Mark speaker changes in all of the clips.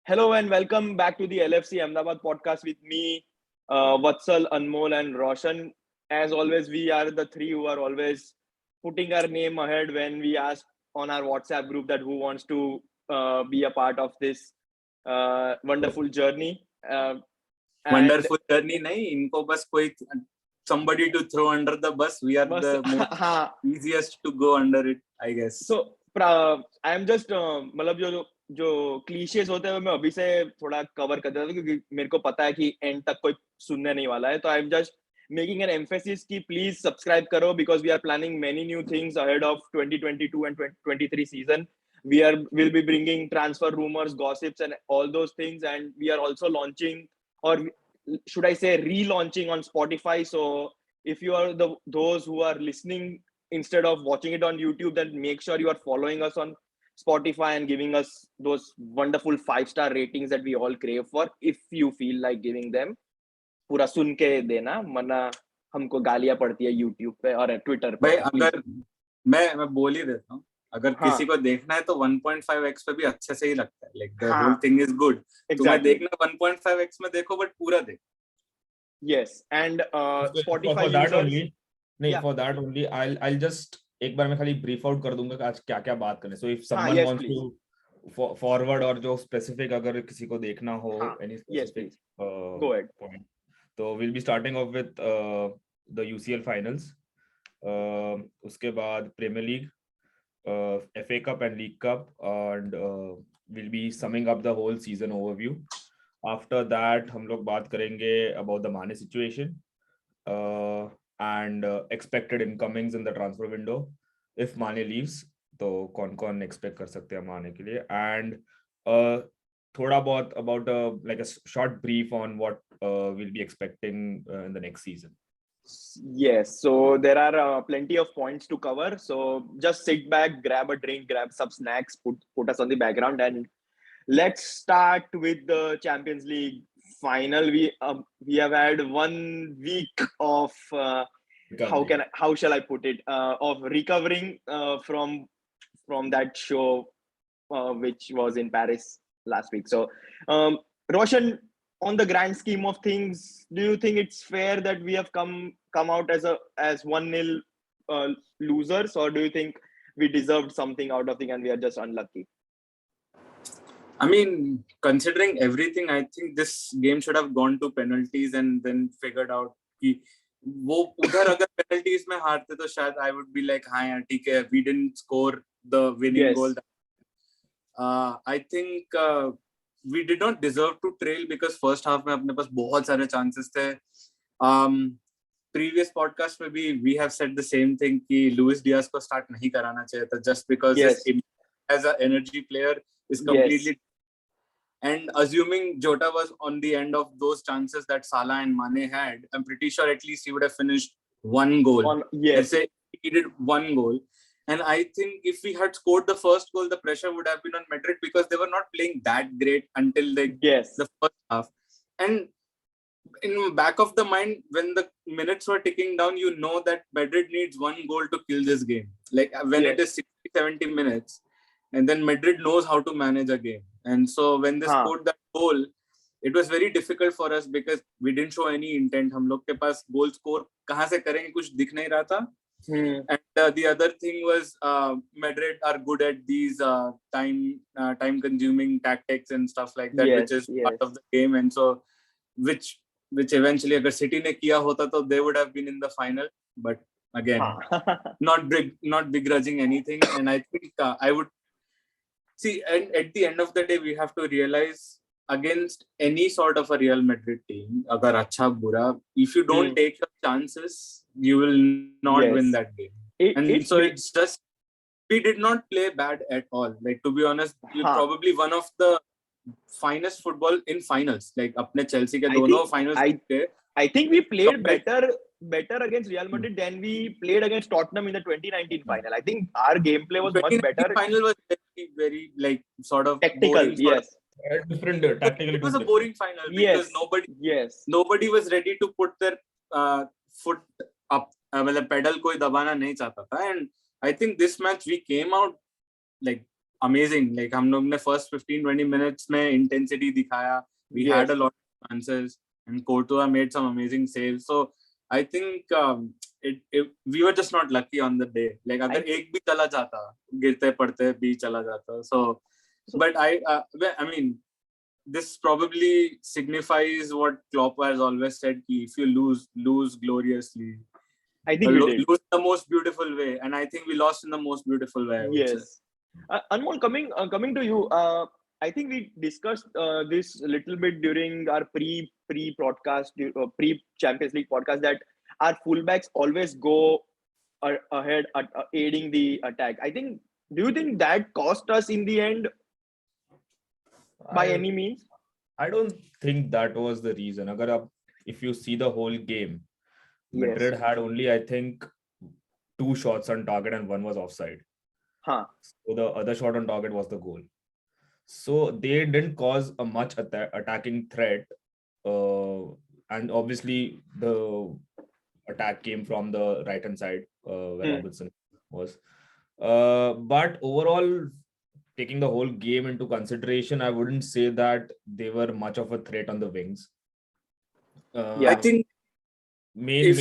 Speaker 1: Hello and welcome back to the LFC Ahmedabad podcast with me, Vatsal, Anmol, and Roshan. As always, we are the three who are always putting our name ahead when we ask on our WhatsApp group that who wants to be a part of this wonderful journey. And
Speaker 2: Wonderful journey नहीं इनको बस कोई somebody to throw under the bus. We are
Speaker 1: बस
Speaker 2: the most easiest to go under it, I guess.
Speaker 1: So I am just मतलब जो clichés होते हैं मैं अभी से थोड़ा कवर कर देता हूँ क्योंकि मेरे को पता है कि एंड तक कोई सुनने नहीं वाला है तो I am just making an emphasis कि प्लीज सब्सक्राइब करो because we are planning many new things ahead of 2022 and 2023 season. Will be bringing transfer rumors, gossips, and all those things, and we are also launching, or should I say relaunching, on Spotify. So if you are those who are listening instead of watching it on YouTube, then make sure you are following us on Spotify and giving us those wonderful 5-star ratings that we all crave for. If you feel like giving them, पूरा सुन के देना, वरना हमको गालियां पड़ती है YouTube पे और Twitter पे.
Speaker 2: भाई अगर मैं बोल ही देता हूँ, अगर किसी को देखना है तो 1.5x पे भी अच्छे से ही लगता है. Like the whole thing is good. तुम्हें देखना 1.5x में देखो, but पूरा देखो.
Speaker 1: Yes, and Spotify
Speaker 3: for that
Speaker 1: users,
Speaker 3: only, नहीं, for that only, I'll just एक बार मैं खाली brief out कर दूंगा कि आज क्या क्या बात करने. So if someone wants to forward और जो specific अगर किसी को देखना हो any specific
Speaker 1: go ahead.
Speaker 3: point, so we'll be starting off with the UCL finals. उसके बाद Premier League, FA Cup and League Cup, and we'll be summing up the whole season overview. After that हम लोग बात करेंगे about the Mane situation and expected incomings in the transfer window. If Mane leaves, तो कौन expect कर सकते हैं Mane के लिए, and थोड़ा बहुत about like a short brief on what we'll be expecting in the next season.
Speaker 1: Yes, so there are plenty of points to cover. So just sit back, grab a drink, grab some snacks, put us on the background, and let's start with the Champions League final. We have had 1 week of how shall I put it, of recovering from that show which was in Paris last week. So Roshan, on the grand scheme of things, do you think it's fair that we have come out as 1-0 losers, or do you think we deserved something out of it and we are just unlucky?
Speaker 2: I mean, considering everything, I think this game should have gone to penalties and then figured out कि वो उधर अगर penalties में हारते तो शायद I would be like, हाँ यार ठीक है, we didn't score the winning goal. I think we did not deserve to trail because first half में अपने पास बहुत सारे chances थे. Previous podcast में भी we have said the same thing कि Luis Diaz को start नहीं कराना चाहिए था just because his as an energy player is completely. And assuming Jota was on the end of those chances that Salah and Mane had, I'm pretty sure at least he would have finished 1 goal. Let's say he did 1 goal. And I think if we had scored the first goal, the pressure would have been on Madrid because they were not playing that great until the first half. And in the back of the mind, when the minutes were ticking down, you know that Madrid needs 1 goal to kill this game. Like when it is 60-70 minutes, and then Madrid knows how to manage a game. And so when they scored that goal, it was very difficult for us because we didn't show any intent. हम लोग के पास goal score कहाँ से करेंगे कुछ दिख नहीं रहा था. And the other thing was Madrid are good at these time consuming tactics and stuff like that, which is part of the game. And so which eventually अगर City ने किया होता तो they would have been in the final. But again, not begrudging anything. And I think I would see, and at the end of the day, we have to realize against any sort of a Real Madrid team, agar acha bura, if you don't take your chances, you will not win that game. It's just, we did not play bad at all. Like, to be honest, probably one of the finest football in finals. Like, apne Chelsea ke dono finals.
Speaker 1: I think we played better against Real Madrid than we played against Tottenham in the 2019 final. I think our gameplay was much better.
Speaker 2: Final was very like sort of
Speaker 1: tactical.
Speaker 3: Different tactically.
Speaker 2: It was a boring final because nobody was ready to put their foot up. मतलब pedal कोई दबाना नहीं चाहता था. And I think this match we came out like amazing. Like हम लोग ने first 15-20 minutes में intensity दिखाया. We had a lot of chances, and Courtois made some amazing saves. So I think we were just not lucky on the day. Like अगर एक भी चला जाता, गिरते पड़ते भी चला जाता. So but I mean, this probably signifies what Klopp has always said: if you lose gloriously.
Speaker 1: I think we did.
Speaker 2: Lose the most beautiful way, and I think we lost in the most beautiful way.
Speaker 1: Yes. Anmol, coming to you, I think we discussed this a little bit during our pre-broadcast, pre-Champions League podcast, that our fullbacks always go ahead aiding the attack. Do you think that cost us in the end by any means?
Speaker 3: I don't think that was the reason. If you see the whole game, Madrid had only, I think, 2 shots on target and 1 was offside.
Speaker 1: So
Speaker 3: the other shot on target was the goal. So they didn't cause a much attacking threat. And obviously the attack came from the right-hand side where Robertson was. But overall, taking the whole game into consideration, I wouldn't say that they were much of a threat on the wings.
Speaker 2: I think
Speaker 3: if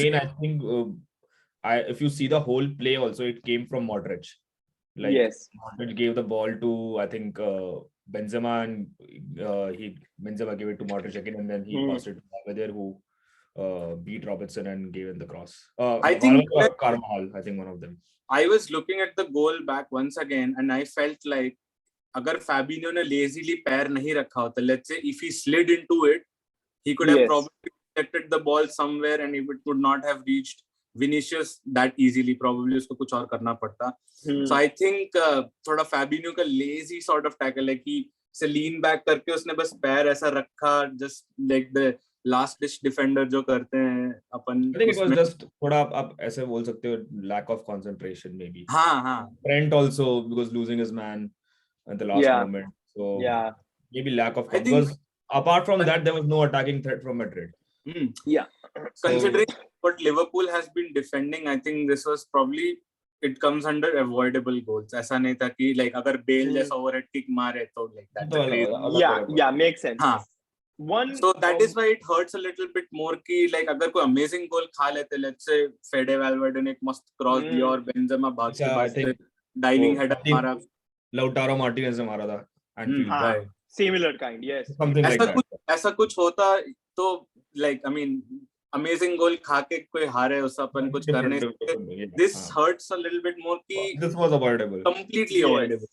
Speaker 3: you see the whole play also, it came from Modric. Modric gave the ball to, I think, Benzema, and Benzema gave it to Modric again, and then he passed it to Valverde, who beat Robertson and gave in the cross.
Speaker 2: I think
Speaker 3: Carvajal, I think one of them.
Speaker 2: I was looking at the goal back once again, and I felt like agar Fabinho ne lazily पैर नहीं रखा होता, let's say if he slid into it, he could have probably detected the ball somewhere, and it would not have reached Vinicius that easily. Probably उसको कुछ और करना पड़ता. So I think थोड़ा Fabinho का lazy sort of tackle है कि से lean back करके उसने बस पैर ऐसा रखा, just like the last ditch defender जो करते हैं अपन.
Speaker 3: I think it was just थोड़ा आप ऐसे बोल सकते हो, lack of concentration maybe.
Speaker 2: हाँ.
Speaker 3: Trent also, because losing his man at the last moment. So maybe lack of, because apart from that, there was no attacking threat from Madrid.
Speaker 2: Considering what Liverpool has been defending, I think this was probably, it comes under avoidable goals. ऐसा नहीं था कि like अगर Bale जैसा overhead kick मारे तो like that.
Speaker 1: Makes sense.
Speaker 2: So that is why it hurts a little bit more कि like अगर कोई amazing goal खा लेते, let's say Fede Valverde ने एक मस्त cross दिया और Benzema भाग के diving header मारा,
Speaker 3: Lautaro Martinez ने मारा था Anfield.
Speaker 1: Similar kind, yes.
Speaker 3: Something like that.
Speaker 2: ऐसा कुछ होता तो like, I mean, amazing goal खा के कोई हारे उससे अपन कुछ करने सकते. This hurts a little bit more कि
Speaker 3: this was avoidable.
Speaker 2: Completely avoidable.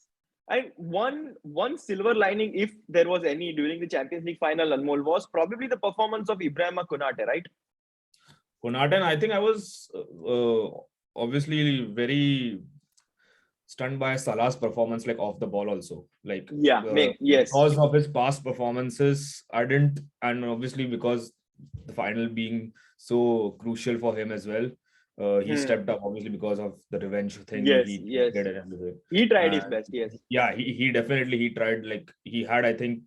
Speaker 1: And one silver lining, if there was any, during the Champions League final, Anmol, was probably the performance of Ibrahima Konate, right?
Speaker 3: Konate, and I think I was obviously very stunned by Salah's performance, like off the ball also. Like because of his past performances, I didn't, and obviously because the final being so crucial for him as well. He stepped up, obviously, because of the revenge thing.
Speaker 1: He did everything. He tried his best,
Speaker 3: Yeah, he definitely tried. Like, he had, I think,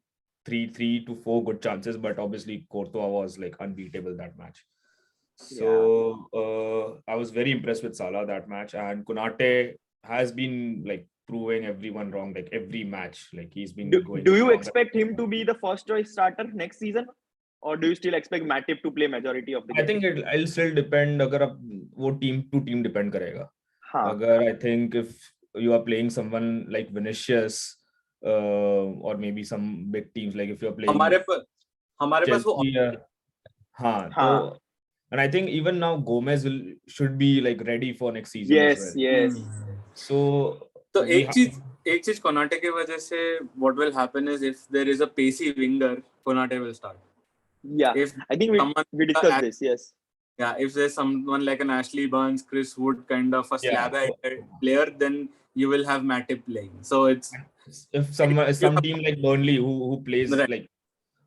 Speaker 3: 3 to 4 good chances, but obviously Courtois was like unbeatable that match. So I was very impressed with Salah that match, and Konate has been like proving everyone wrong, like every match. Like he's been going.
Speaker 1: Do you expect him to be the first choice starter next season? Or do you still expect Matip to play majority of the game?
Speaker 3: I think it'll still depend. अगर आप वो team to team depend करेगा. अगर I think if you are playing someone like Vinicius or maybe some big teams, like if you are playing
Speaker 2: हमारे पास वो
Speaker 3: तो, and I think even now Gomez should be like ready for next season as well. So
Speaker 2: एक चीज Konate के वजह से what will happen is if there is a pacey winger, Konate will start.
Speaker 1: I think we discussed this.
Speaker 2: Yeah, if there's someone like an Ashley Barnes, Chris Wood kind of a slab-headed player, then you will have Matip playing. So it's
Speaker 3: if some team like Burnley who plays like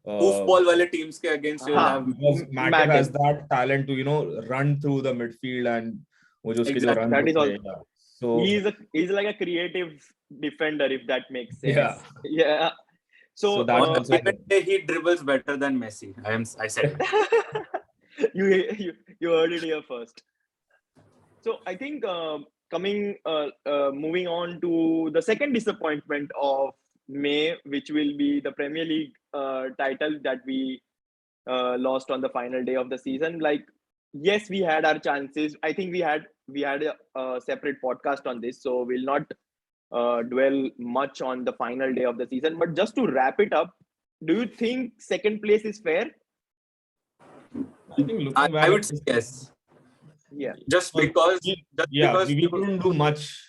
Speaker 2: football wale teams ke against, you have
Speaker 3: because Matip has that talent to run through the midfield and
Speaker 1: that is all. So he's like a creative defender, if that makes sense. So
Speaker 2: he dribbles better than Messi. I said
Speaker 1: you heard it here first. So I think moving on to the second disappointment of May, which will be the Premier League title that we lost on the final day of the season. Like, yes, we had our chances. I think we had a separate podcast on this, so we'll not dwell much on the final day of the season. But just to wrap it up, do you think second place is fair?
Speaker 3: I think looking back,
Speaker 2: I would say yes.
Speaker 1: Yeah.
Speaker 2: Just because
Speaker 3: we couldn't do much.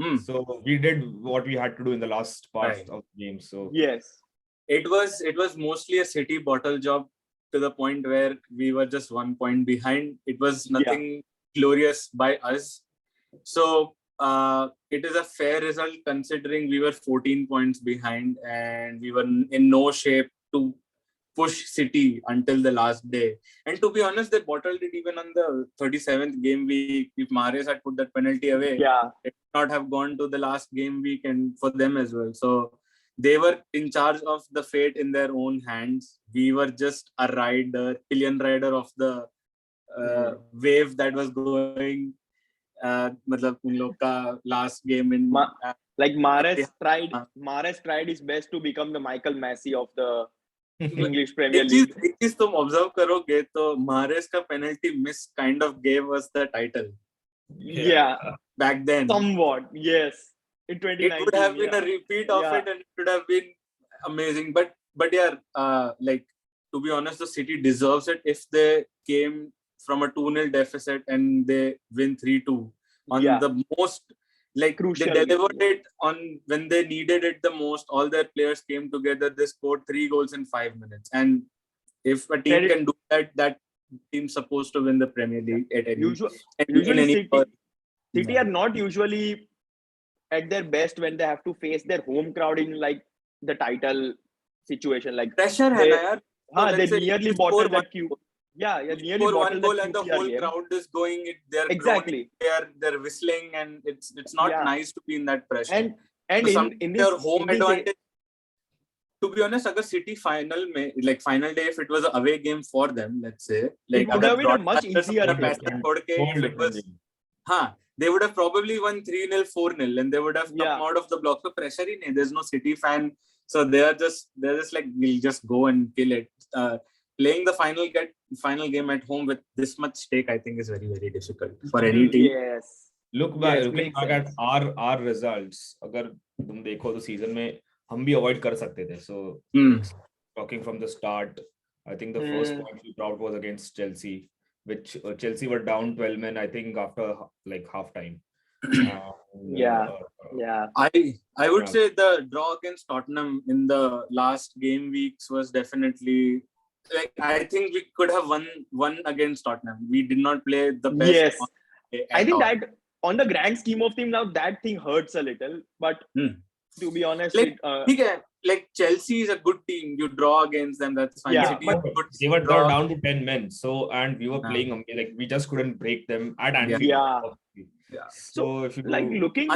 Speaker 2: Mm.
Speaker 3: So we did what we had to do in the last part
Speaker 2: Right.
Speaker 3: of the game. So
Speaker 1: Yes.
Speaker 2: It was mostly a City bottle job to the point where we were just 1 point behind. It was nothing glorious by us. So it is a fair result considering we were 14 points behind and we were in no shape to push City until the last day. And to be honest, they bottled it even on the 37th game week. If Mahrez had put that penalty away, it would not have gone to the last game week and for them as well. So they were in charge of the fate in their own hands. We were just a pillion rider of the wave that was going. मतलब उन लोग का last game in
Speaker 1: like Mahrez tried his best to become the Michael Messi of the English Premier League.
Speaker 2: एक चीज तुम observe करोगे तो Mahrez का penalty miss kind of gave us the title.
Speaker 1: Yeah.
Speaker 2: Back then.
Speaker 1: Somewhat, yes. In 2019,
Speaker 2: it would have been a repeat of it, and it would have been amazing. But yeah, like to be honest, the City deserves it if they came from a 2-0 deficit and they win 3-2 on the most crucial. They delivered it on when they needed it the most. All their players came together. They scored 3 goals in 5 minutes. And if a team can do that, that team's supposed to win the Premier League at any.
Speaker 1: Usually, City are not usually at their best when they have to face their home crowd in like the title situation. Like
Speaker 2: pressure,
Speaker 1: they nearly bottled that cube. Nearly
Speaker 2: bottled 1 goal and the whole crowd is going. They're
Speaker 1: exactly.
Speaker 2: They're whistling, and it's not nice to be in that pressure.
Speaker 1: And
Speaker 2: so
Speaker 1: in
Speaker 2: your home advantage. To be honest, agar City final day, if it was an away game for them, let's say,
Speaker 1: it would have been a much easier
Speaker 2: they would have probably won 3-0, 4-0, and they would have come out of the block. So pressure in it. There's no City fan, so they're just like, we'll just go and kill it. Playing the final game at home with this much stake, I think, is very, very difficult for any team.
Speaker 1: Yes.
Speaker 3: Looking back at our results, अगर तुम देखो तो season में हम भी avoid कर सकते थे. So talking from the start, I think the first point we dropped was against Chelsea, which Chelsea were down 12 men, I think, after like half time.
Speaker 2: I would say the draw against Tottenham in the last game weeks was definitely, like, I think we could have won against Tottenham. We did not play the best.
Speaker 1: Yes, I think that on the grand scheme of things, now that thing hurts a little. But to be honest,
Speaker 2: like Chelsea is a good team. You draw against them, that's fine.
Speaker 3: Yeah, but they were down to 10 men. So, and we were playing, like, we just couldn't break them at Anfield.
Speaker 2: Yeah.
Speaker 1: So if you like looking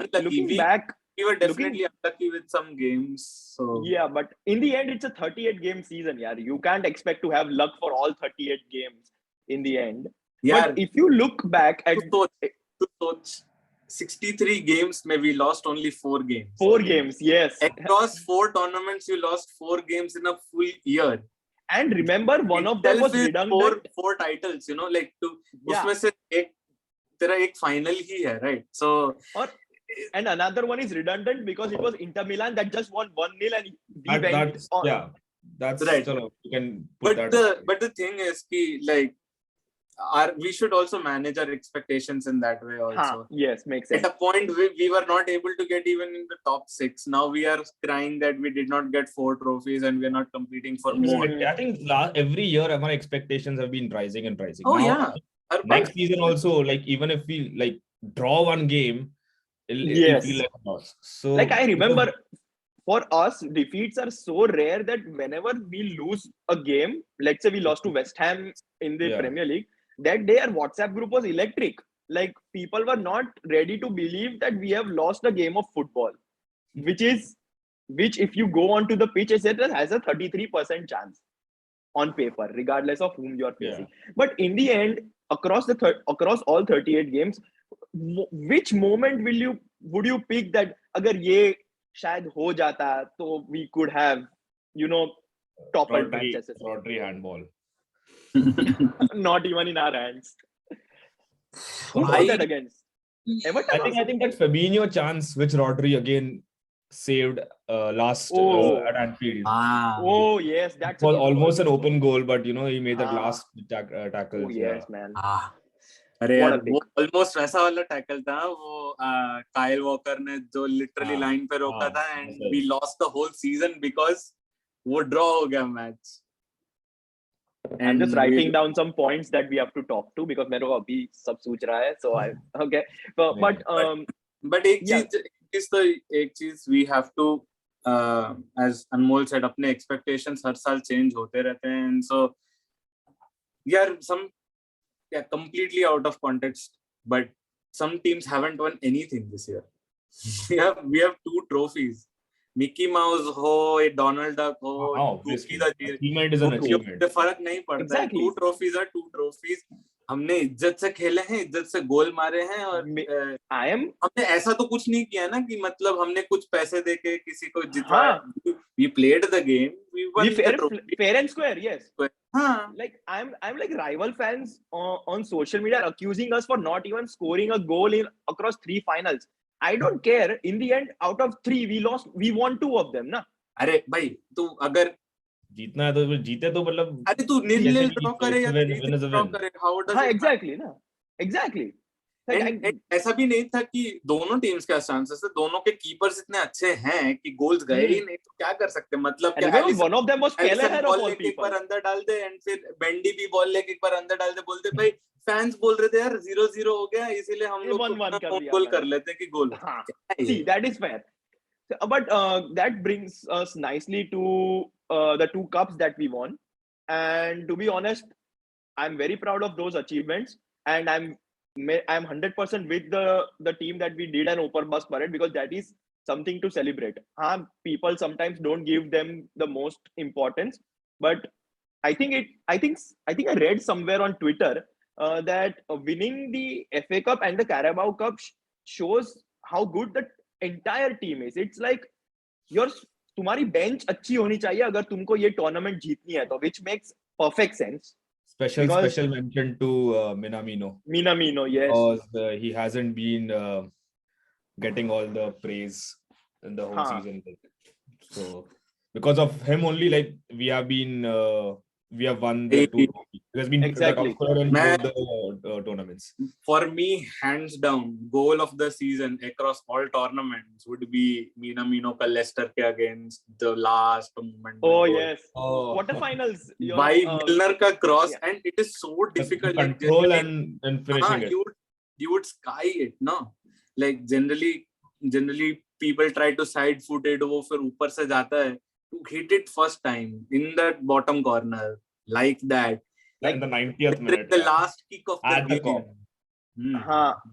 Speaker 1: back,
Speaker 2: we were definitely unlucky with some games. So
Speaker 1: yeah, but in the end, it's a 38 game season. Yeah, you can't expect to have luck for all 38 games in the end.
Speaker 2: Yeah.
Speaker 1: But if you look back at
Speaker 2: 63 games, maybe we lost only 4 games.
Speaker 1: 4 games, yes.
Speaker 2: Across 4 tournaments, you lost 4 games in a full year.
Speaker 1: And remember, one of them was redundant.
Speaker 2: 4 titles, you know, like उसमें से तेरा एक final ही है, right? So
Speaker 1: and another one is redundant because it was Inter Milan that just won 1-0 and we went on.
Speaker 3: Yeah, that's
Speaker 2: right.
Speaker 3: So you can put
Speaker 2: but the thing is ki, like, we should also manage our expectations in that way also.
Speaker 1: Yes, makes sense.
Speaker 2: At a point we were not able to get even in the top 6. Now we are crying that we did not get 4 trophies and we are not competing for more.
Speaker 3: I think every year our expectations have been rising and rising.
Speaker 2: Oh,
Speaker 3: now, next season also, like, even if we like draw one game, it'll feel like a loss. So
Speaker 1: like, I remember for us, defeats are so rare that whenever we lose a game, let's say we lost to West Ham in the Premier League, that day our WhatsApp group was electric. Like, people were not ready to believe that we have lost a game of football, which if you go onto the pitch, it has a 33% chance on paper, regardless of whom you are facing. But in the end, across all 38 games, which moment would you pick that अगर ये शायद हो जाता तो we could have, you know, toppled Manchester City.
Speaker 3: Rodri handball.
Speaker 1: Not even in our hands. Who was that against? Everton.
Speaker 3: I think that Fabinho chance which Rodri again saved last at Anfield.
Speaker 1: Oh yes, that
Speaker 3: was almost an open goal, but you know he made that last tackle.
Speaker 1: Oh yes, man.
Speaker 2: अरे यार वो almost वैसा वाला tackle था वो Kyle walker ने जो literally line पे रोका था and we lost the whole season because वो ड्रॉ हो गया match.
Speaker 1: I'm just writing down some points that we have to talk to because मेरे को अभी सब सोच रहा है, so I okay but
Speaker 2: एक चीज we have to as Anmol said अपने expectations हर साल change होते रहते हैं, and so यार completely out of context, but some teams haven't won anything this year. we have 2 trophies. Mickey mouse हो, Donald duck हो,
Speaker 3: achievement is an achievement.
Speaker 2: फर्क नहीं पड़ता है. 2 trophies are 2 trophies. हमने इज्जत से खेले हैं, इज्जत से गोल मारे हैं, और हमने ऐसा तो कुछ नहीं किया ना कि मतलब हमने कुछ पैसे देके किसी को जितवाया. We played the game. We won the trophy.
Speaker 1: Fair and square, yes. Like I'm like rival fans on social media are accusing us for not even scoring a goal across 3 finals. I don't care. In the end, out of 3, we won 2 of them, ना?
Speaker 2: अरे भाई, तू अगर
Speaker 3: जीतना है तो जीते तो मतलब.
Speaker 2: अरे तू नील ड्रॉ करे या 3 ड्रॉ करे, how does it?
Speaker 1: Exactly, ना? Exactly.
Speaker 2: ऐसा भी नहीं था कि दोनों टीम्स के चांसेस थे, दोनों के कीपर्स इतने अच्छे हैं कि गोल्स गए ही नहीं, तो क्या कर सकते. मतलब क्या
Speaker 1: one of them was Kelleher of all people.
Speaker 2: एक बार अंदर डाल दे एंड फिर बेंडी भी बॉल लेके एक बार अंदर डाल दे. बोलते भाई फैंस बोल रहे थे यार 0-0 हो गया, इसीलिए हम लोग गोल कर लेते हैं कि गोल.
Speaker 1: See, that is fair. But that brings us nicely to the 2 cups that we won, and to be honest, I'm very proud of those achievements, and I'm 100% with the team that we did an open bus parade, because that is something to celebrate. People sometimes don't give them the most importance, but I think I read somewhere on Twitter that winning the FA Cup and the Carabao Cup shows how good the entire team is. It's like तुम्हारी bench अच्छी होनी चाहिए अगर तुमको ये tournament जीतनी है तो, which makes perfect sense.
Speaker 3: Special mention to Minamino.
Speaker 1: Minamino, yes.
Speaker 3: Because he hasn't been getting all the praise in the whole season. So because of him only, like we have won the 2 trophies. He has been
Speaker 1: exactly
Speaker 3: the top scorer in both the tournaments.
Speaker 2: For me, hands down, goal of the season across all tournaments would be Minamino ka Leicester ke against the last moment.
Speaker 1: Oh goal. Yes. Quarterfinals.
Speaker 2: By Milner ka cross, and it is so difficult.
Speaker 3: Control and finishing it.
Speaker 2: You would sky it, no? Like generally people try to side foot it, वो फिर ऊपर से जाता है. To hit it first time in that bottom corner like that,
Speaker 3: like in the 90th minute,
Speaker 2: the last kick of the game.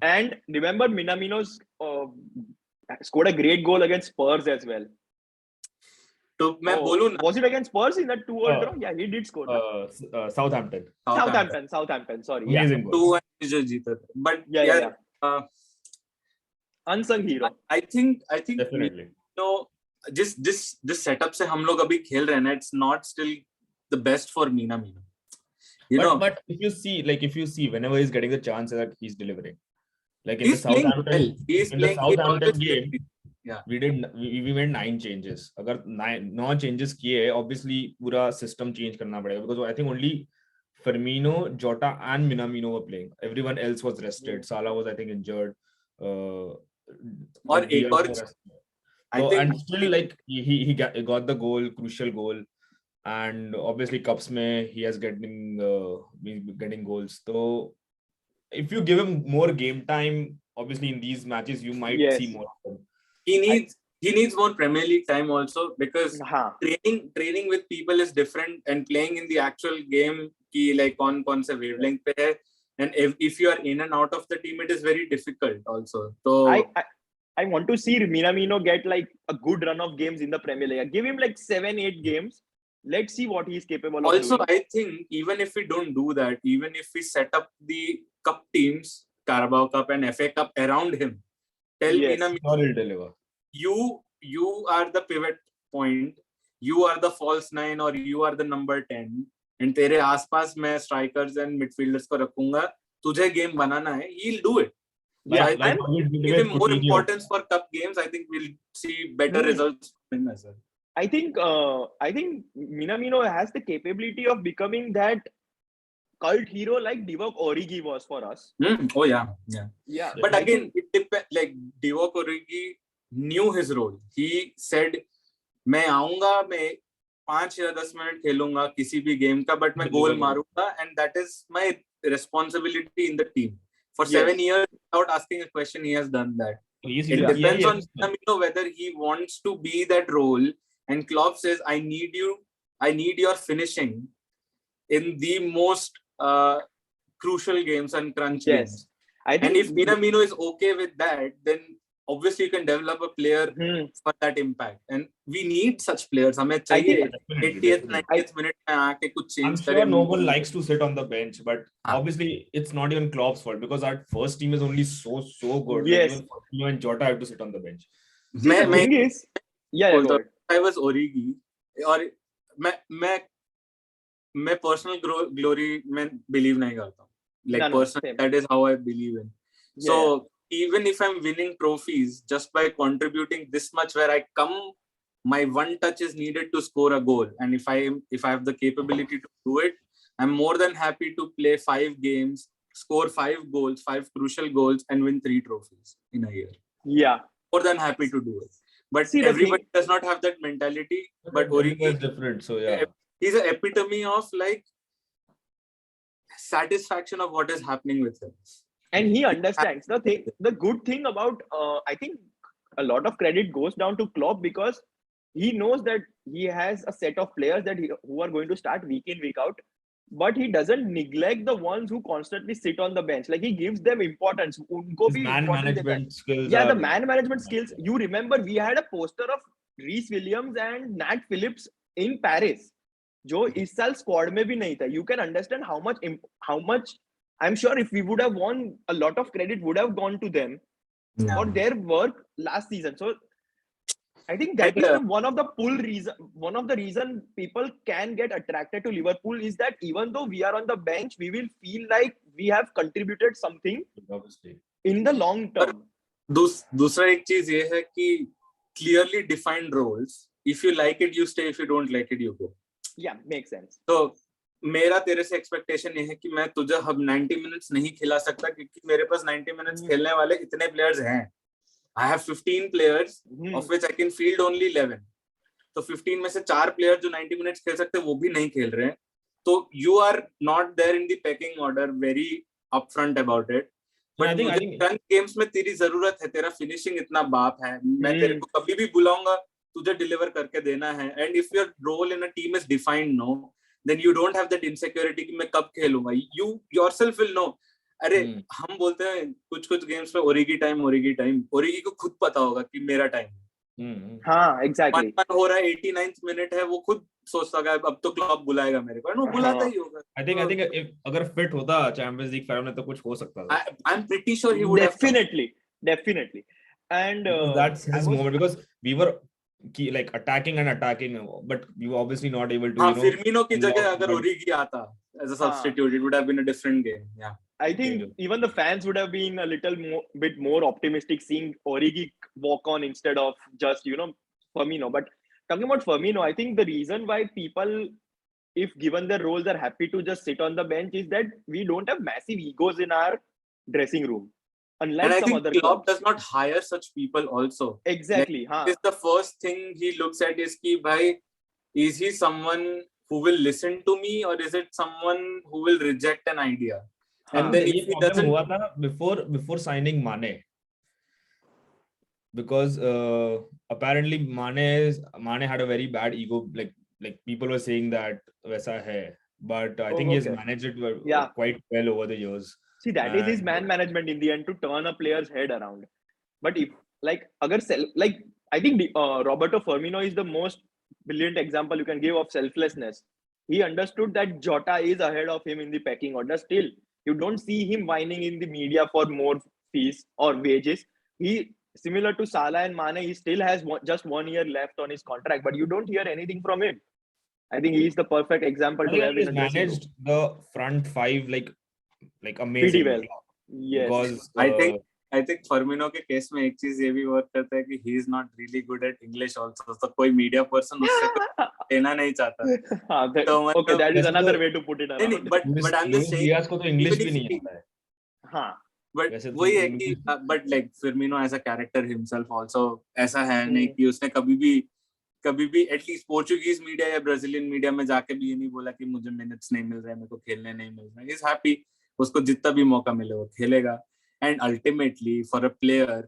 Speaker 1: And remember Minamino's scored a great goal against Spurs as well.
Speaker 2: तो मैं बोलूं ना,
Speaker 1: was it against Spurs in that 2-2 draw? Yeah, he did score. Southampton, sorry.
Speaker 3: Amazing
Speaker 2: goal. 2-1 जो जीता था. But
Speaker 1: yeah. Unsung hero.
Speaker 2: I think
Speaker 3: definitely.
Speaker 2: this setup से हम लोग अभी खेल रहे हैं ना, it's not still the best for Minamino.
Speaker 3: But if you see whenever he's getting the chance that he's delivering, like in the Southampton game, we made 9 changes. अगर 9 changes किए, obviously पूरा system change करना पड़ेगा, because I think only Firmino, Jota and Minamino were playing. Everyone else was rested. Salah was I think injured.
Speaker 2: और एक और
Speaker 3: and still like he got the goal, crucial goal, and obviously cups mein he has getting goals. So if you give him more game time, obviously in these matches you might see more of him.
Speaker 2: He needs more Premier League time also, because training with people is different, and playing in the actual game ki like कौन से wavelength पे है, and if you are in and out of the team, it is very difficult also. So
Speaker 1: I want to see Minamino get like a good run of games in the Premier League. Give him like 7-8 games. Let's see what he's capable of doing.
Speaker 2: Also, I think even if we don't do that, even if we set up the cup teams Carabao Cup and FA Cup around him. Tell me, na,
Speaker 3: Or he'll deliver.
Speaker 2: You are the pivot point, you are the false nine, or you are the number 10, and तेरे आसपास मैं strikers and midfielders को रखूंगा, तुझे game बनाना है, he'll do it.
Speaker 3: Like
Speaker 2: I give him more
Speaker 3: Coutinho.
Speaker 2: importance for cup games. I think we'll see better results from him as well.
Speaker 1: I think Minamino has the capability of becoming that cult hero like Divock Origi was for us.
Speaker 2: Oh yeah. But again,
Speaker 1: think,
Speaker 2: it depends. Like Divock Origi knew his role. He said, "मैं आऊँगा, मैं 5 या 10 minute खेलूँगा किसी भी game का, but मैं goal मारूँगा, and that is my responsibility in the team." For 7 years, without asking a question, he has done that. It depends on Minamino whether he wants to be that role. And Klopp says, I need your finishing in the most crucial games and crunch games. And if Minamino is okay with that, then obviously you can develop a player for that impact. And we need such players. हमें चाहिए 80th, 90th minute में आके कुछ change
Speaker 3: I'm sure no one likes to sit on the bench, but obviously it's not even Klopp's fault because our first team is only so good.
Speaker 1: Yes.
Speaker 3: Like even Coutinho and Jota have to sit on the bench.
Speaker 1: The thing is,
Speaker 2: I was Origi, और मैं personal glory में believe नहीं करता. Like personally, that is how I believe in. So even if I'm winning trophies just by contributing this much, where I come, my one touch is needed to score a goal, and if I have the capability to do it, I'm more than happy to play 5 games, score 5 goals, 5 crucial goals, and win 3 trophies in a year.
Speaker 1: Yeah,
Speaker 2: more than happy to do it. But everybody does not have that mentality. But Origi
Speaker 3: is different, so yeah,
Speaker 2: he's an epitome of like satisfaction of what is happening with him.
Speaker 1: And he understands the good thing about I think a lot of credit goes down to Klopp because he knows that he has a set of players who are going to start week in, week out, but he doesn't neglect the ones who constantly sit on the bench. Like he gives them importance.
Speaker 3: Man management skills.
Speaker 1: Yeah, the man management skills. You remember we had a poster of Reece Williams and Nat Phillips in Paris, जो इस साल squad में भी नहीं था. You can understand how much. I'm sure if we would have won, a lot of credit would have gone to them for their work last season. So I think that is one of the reason people can get attracted to Liverpool is that even though we are on the bench, we will feel like we have contributed something in the long term.
Speaker 2: दूसरा एक चीज ये है कि clearly defined roles. If you like it, you stay. If you don't like it, you go.
Speaker 1: Yeah, makes sense.
Speaker 2: So मेरा तेरे से expectation ये है कि मैं तुझे अब 90 मिनट्स नहीं खिला सकता क्योंकि मेरे पास 90 मिनट्स खेलने वाले इतने प्लेयर्स हैं. I have 15 players of which I can field only 11. तो 15 में से 4 प्लेयर जो 90 मिनट्स खेल सकते हैं वो भी नहीं खेल रहे हैं. तो you are not there in the pecking order, very upfront about it. But I think run games में तेरी जरूरत है, तेरा फिनिशिंग इतना बाप है, मैं तेरे को कभी भी बुलाऊंगा, तुझे डिलीवर करके देना है. And if your role in a team is defined, no, then you don't have that insecurity कि मैं कब खेलूंगा. You yourself will know. अरे हम बोलते हैं कुछ गेम्स में ओरिगी टाइम, ओरिगी को खुद पता होगा कि मेरा टाइम.
Speaker 1: हाँ, exactly.
Speaker 2: हो रहा है 89th मिनट है, वो खुद सोचता है अब तो क्लब बुलाएगा मेरे को. वो बुलाता ही होगा.
Speaker 3: I think if अगर फिट होता चैंपियंस लीग फाइनल में तो कुछ हो सकता था.
Speaker 2: I'm pretty sure he would
Speaker 1: definitely. And
Speaker 3: that's his moment because we were like attacking, but we were obviously not able to.
Speaker 2: Firmino की जगह अगर ओरिगी आता as a substitute, it would have been a different game. Yeah.
Speaker 1: I think even the fans would have been a little bit more optimistic seeing Origi walk on instead of just, Firmino. But talking about Firmino, I think the reason why people, if given their roles, are happy to just sit on the bench is that we don't have massive egos in our dressing room. Unlike some other
Speaker 2: Klopp does not hire such people also.
Speaker 1: Exactly.
Speaker 2: Like, this is the first thing he looks at is ki bhai, is he someone who will listen to me or is it someone who will reject an idea? And then if he doesn't
Speaker 3: before signing Mane, because apparently Mane had a very bad ego. Like people were saying that वैसा है, but I think he has managed it quite well over the years.
Speaker 1: See, that is his man management in the end to turn a player's head around. But if I think Roberto Firmino is the most brilliant example you can give of selflessness. He understood that Jota is ahead of him in the pecking order still. You don't see him whining in the media for more fees or wages. He, similar to Salah and Mane, he still has just 1 year left on his contract, but you don't hear anything from him. I think he's the perfect example
Speaker 3: I
Speaker 1: to
Speaker 3: think
Speaker 1: have
Speaker 3: he
Speaker 1: in
Speaker 3: has
Speaker 1: a dressing room.
Speaker 3: managed the front five like
Speaker 1: Pretty
Speaker 3: amazingly.
Speaker 1: well. Yes.
Speaker 3: Because
Speaker 2: I think Firmino के case में एक चीज ये भी work करता है कि he is not really good at English also. तो कोई मीडिया पर्सन उससे कुछ लेना नहीं चाहता. तो
Speaker 1: Okay, that is
Speaker 3: वैसे
Speaker 1: another
Speaker 3: तो-
Speaker 1: way to put it
Speaker 2: नहीं,
Speaker 1: around.
Speaker 2: but I'm just saying,
Speaker 3: Diaz को तो इंग्लिश
Speaker 2: even
Speaker 3: भी
Speaker 2: if
Speaker 3: नहीं
Speaker 2: he-
Speaker 3: आता है.
Speaker 1: हाँ.
Speaker 2: but
Speaker 3: वैसे तो
Speaker 2: वही है कि
Speaker 3: English-
Speaker 2: but like Firmino as a character himself also ऐसा है नहीं
Speaker 1: हम्म।
Speaker 2: कि उसने कभी भी एटलीस्ट पोर्चुगीज मीडिया या ब्राजीलियन मीडिया में जाके भी ये नहीं बोला कि मुझे मिनट्स नहीं मिल रहे, मेरे को खेलने नहीं मिल रहा. ही इज हैप्पी, उसको जितना भी मौका मिले वो खेलेगा. And ultimately for a player,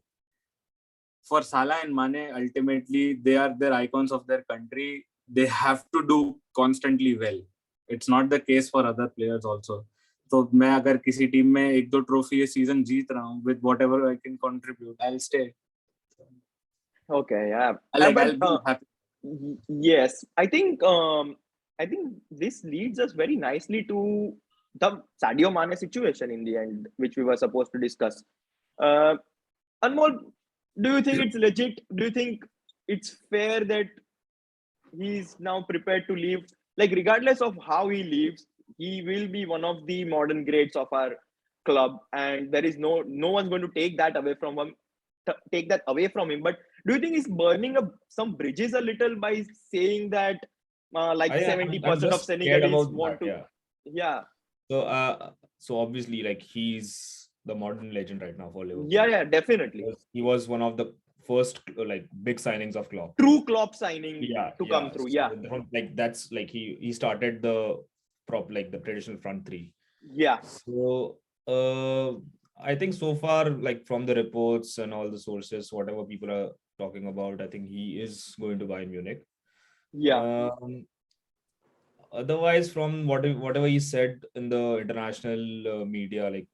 Speaker 2: for Salah and Mane, ultimately they are their icons of their country. They have to do constantly well. It's not the case for other players also. तो मैं अगर किसी team में 1-2 trophy ये season जीत रहा हूँ with whatever I can contribute, I'll stay.
Speaker 1: Okay, yeah.
Speaker 2: I'll
Speaker 1: But
Speaker 2: be happy.
Speaker 1: yes, I think this leads us very nicely to the Sadio Mane situation in the end, which we were supposed to discuss. Anmol, do you think it's legit? Do you think it's fair that he's now prepared to leave? Like, regardless of how he leaves, he will be one of the modern greats of our club, and there is no one's going to take that away from him. But do you think he's burning up some bridges a little by saying that, like
Speaker 3: I'm
Speaker 1: 70% of
Speaker 3: just scared
Speaker 1: Senegalese
Speaker 3: about
Speaker 1: want
Speaker 3: that,
Speaker 1: to, yeah.
Speaker 3: So obviously, like, he's the modern legend right now for Liverpool.
Speaker 1: Yeah, definitely.
Speaker 3: He was one of the first like big signings of Klopp.
Speaker 1: True Klopp signing to come through.
Speaker 3: So,
Speaker 1: Yeah.
Speaker 3: like that's like he started the the traditional front three.
Speaker 1: Yeah.
Speaker 3: So I think so far, like from the reports and all the sources, whatever people are talking about, I think he is going to Bayern Munich.
Speaker 1: Yeah.
Speaker 3: Otherwise, from whatever he said in the international media, like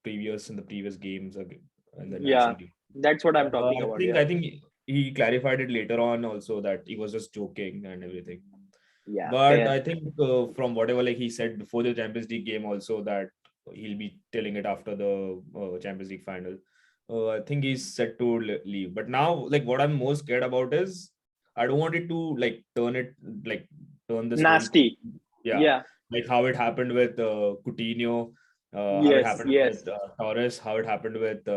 Speaker 3: previous games and the national team.
Speaker 1: That's what I'm talking about.
Speaker 3: I think he clarified it later on also that he was just joking and everything.
Speaker 1: Yeah.
Speaker 3: But
Speaker 1: fair.
Speaker 3: I think from whatever like he said before the Champions League game also that he'll be telling it after the Champions League final. I think he's set to leave. But now, like what I'm most scared about is I don't want it to like turn the
Speaker 1: nasty.
Speaker 3: Yeah. Like how it happened with Coutinho, how it happened with Torres, how it happened with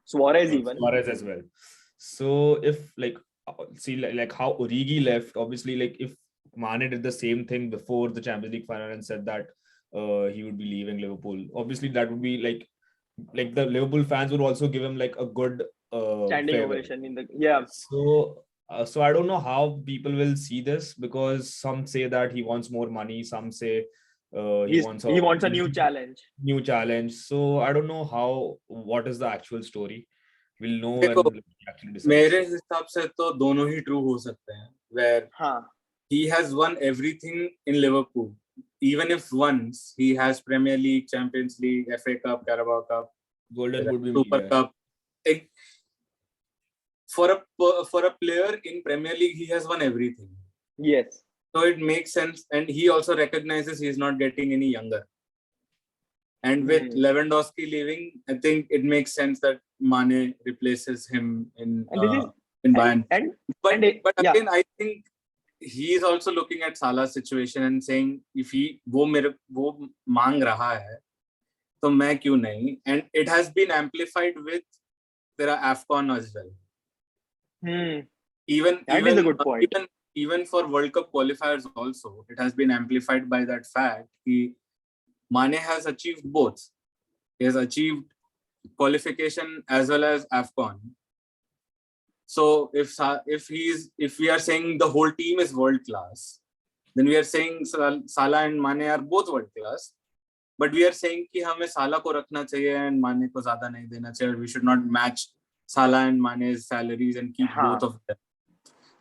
Speaker 1: Suarez even.
Speaker 3: Suarez as well. So if like see like how Origi left, obviously like if Mane did the same thing before the Champions League final and said that he would be leaving Liverpool, obviously that would be like the Liverpool fans would also give him like a good
Speaker 1: standing
Speaker 3: farewell.
Speaker 1: ovation in the
Speaker 3: So I don't know how people will see this because some say that he wants more money, some say he wants
Speaker 1: a new challenge.
Speaker 3: So I don't know what is the actual story. We'll know when
Speaker 2: देखो,
Speaker 3: he actually decides.
Speaker 2: मेरे हिसाब से तो दोनों ही true हो सकते हैं. Where he has won everything in Liverpool. Even if once he has Premier League, Champions League, FA Cup, Carabao Cup,
Speaker 3: Golden Boot भी
Speaker 2: Super Cup. For a player in Premier League, he has won everything.
Speaker 1: Yes.
Speaker 2: So it makes sense, and he also recognizes he is not getting any younger. And with Lewandowski leaving, I think it makes sense that Mane replaces him in Bayern. But again, I think he is also looking at Salah's situation and saying, if वो मांग रहा है, तो मैं क्यों नहीं? And it has been amplified with their AFCON as well.
Speaker 1: That is a good point.
Speaker 2: Even for World Cup qualifiers also, it has been amplified by that fact that Mane has achieved both. He has achieved qualification as well as AFCON. So if we are saying the whole team is world class, then we are saying Salah and Mane are both world class. But we are saying कि हमें Salah को रखना चाहिए and Mane को ज़्यादा नहीं देना चाहिए. We should not match Salah and Mane's salaries and keep both of them.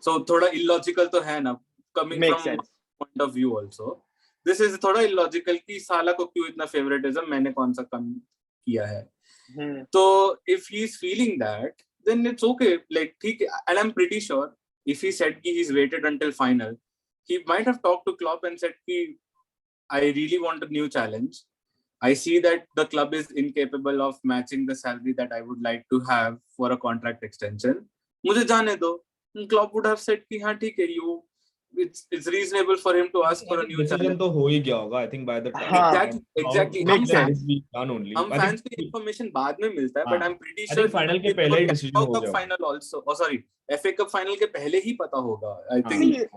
Speaker 2: So थोड़ा illogical तो है ना. Coming
Speaker 1: Makes
Speaker 2: from
Speaker 1: sense.
Speaker 2: my point of view also, this is थोड़ा illogical कि Salah को क्यों इतना favoritism मैंने कौन सा कम किया है. So if he is feeling that, then it's okay. Like, and I'm pretty sure if he said he's waited until final, he might have talked to Klopp and said, I really want a new challenge. I see that the club is incapable of matching the salary that I would like to have for a contract extension. मुझे जाने दो. Club would have said कि हाँ ठीक है, it's reasonable for him to ask for a new
Speaker 3: decision
Speaker 2: challenge.
Speaker 3: तो हो ही गया होगा, I think by the time.
Speaker 2: Exactly.
Speaker 1: Makes sense.
Speaker 3: Done only.
Speaker 2: हम fans को information बाद में मिलता है, but I'm pretty sure
Speaker 3: I think final के पहले ही decision हो गया.
Speaker 2: Final also. Oh sorry, FA Cup final के पहले ही पता होगा. I think.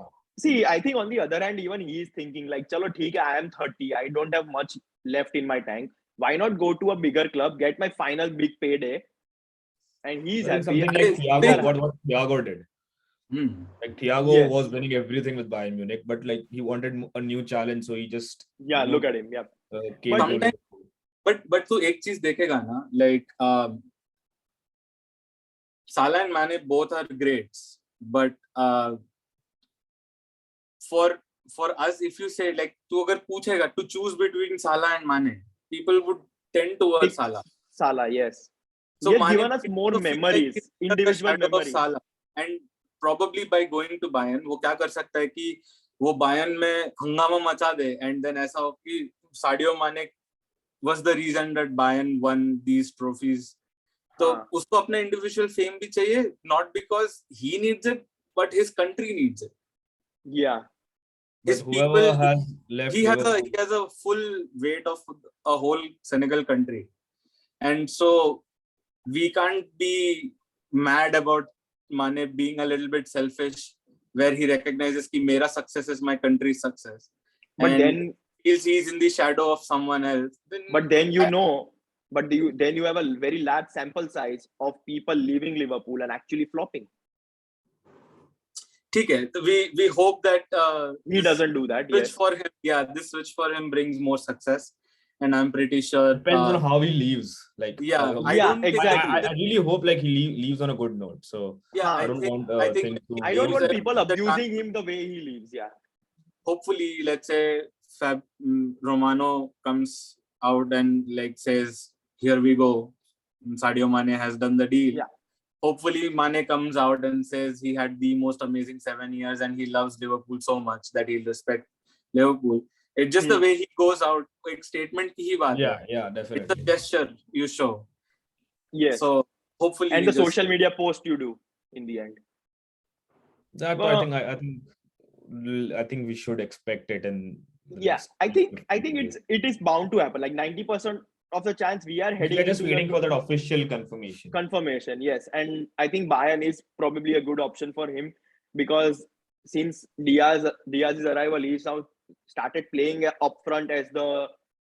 Speaker 1: See, I think on the other hand, even he is thinking like, चलो ठीक है, I am 30, I don't have much left in my tank. Why not go to a bigger club, get my final big payday, and he's happy.
Speaker 3: Something like Thiago, what Thiago did. Like Thiago was winning everything with Bayern Munich, but like he wanted a new challenge, so he just
Speaker 1: look at him.
Speaker 2: But तो एक चीज देखेगा ना, like Salah and Mane both are greats, but for us, if you say like तू अगर पूछेगा to choose between Salah and Mane, people would tend towards Salah.
Speaker 1: Salah, yes.
Speaker 2: So
Speaker 1: he has given us more memories, like individual memories.
Speaker 2: Salah. And probably by going to Bayern, वो क्या कर सकता है कि वो Bayern में हंगामा मचा दे, and then ऐसा हो कि Sadio Mane was the reason that Bayern won these trophies. तो उसको अपना individual fame भी चाहिए, not because he needs it, but his country needs it.
Speaker 1: Yeah.
Speaker 2: His people has left. He has a full weight of a whole Senegal country, and so we can't be mad about Mane being a little bit selfish, where he recognizes that "Mera success is my country's success,"
Speaker 1: but
Speaker 2: and
Speaker 1: then
Speaker 2: he's in the shadow of someone else.
Speaker 1: Then you have a very large sample size of people leaving Liverpool and actually flopping.
Speaker 2: ठीक है, तो we hope that
Speaker 1: he doesn't do that.
Speaker 2: Switch for him, this switch for him brings more success, and I'm pretty sure
Speaker 3: depends on how he leaves. Like
Speaker 1: exactly.
Speaker 3: I really hope like he leaves on a good note. So
Speaker 2: I don't
Speaker 1: want people abusing him the way he leaves. Yeah.
Speaker 2: Hopefully, let's say Romano comes out and like says, "Here we go. Sadio Mane has done the deal."
Speaker 1: Yeah.
Speaker 2: Hopefully Mane comes out and says he had the most amazing 7 years and he loves Liverpool so much that he'll respect Liverpool. It's just the way he goes out. Like statement ki hi baat hai.
Speaker 3: Yeah, definitely.
Speaker 2: It's a gesture you show.
Speaker 1: Yes.
Speaker 2: So hopefully.
Speaker 1: And the social media post you do in the end.
Speaker 3: That I think we should expect it. And
Speaker 1: I think it is bound to happen. Like 90% of the chance we are heading.
Speaker 3: We're just waiting for that official confirmation.
Speaker 1: Yes, and I think Bayern is probably a good option for him because since Diaz's arrival, he's now started playing up front as the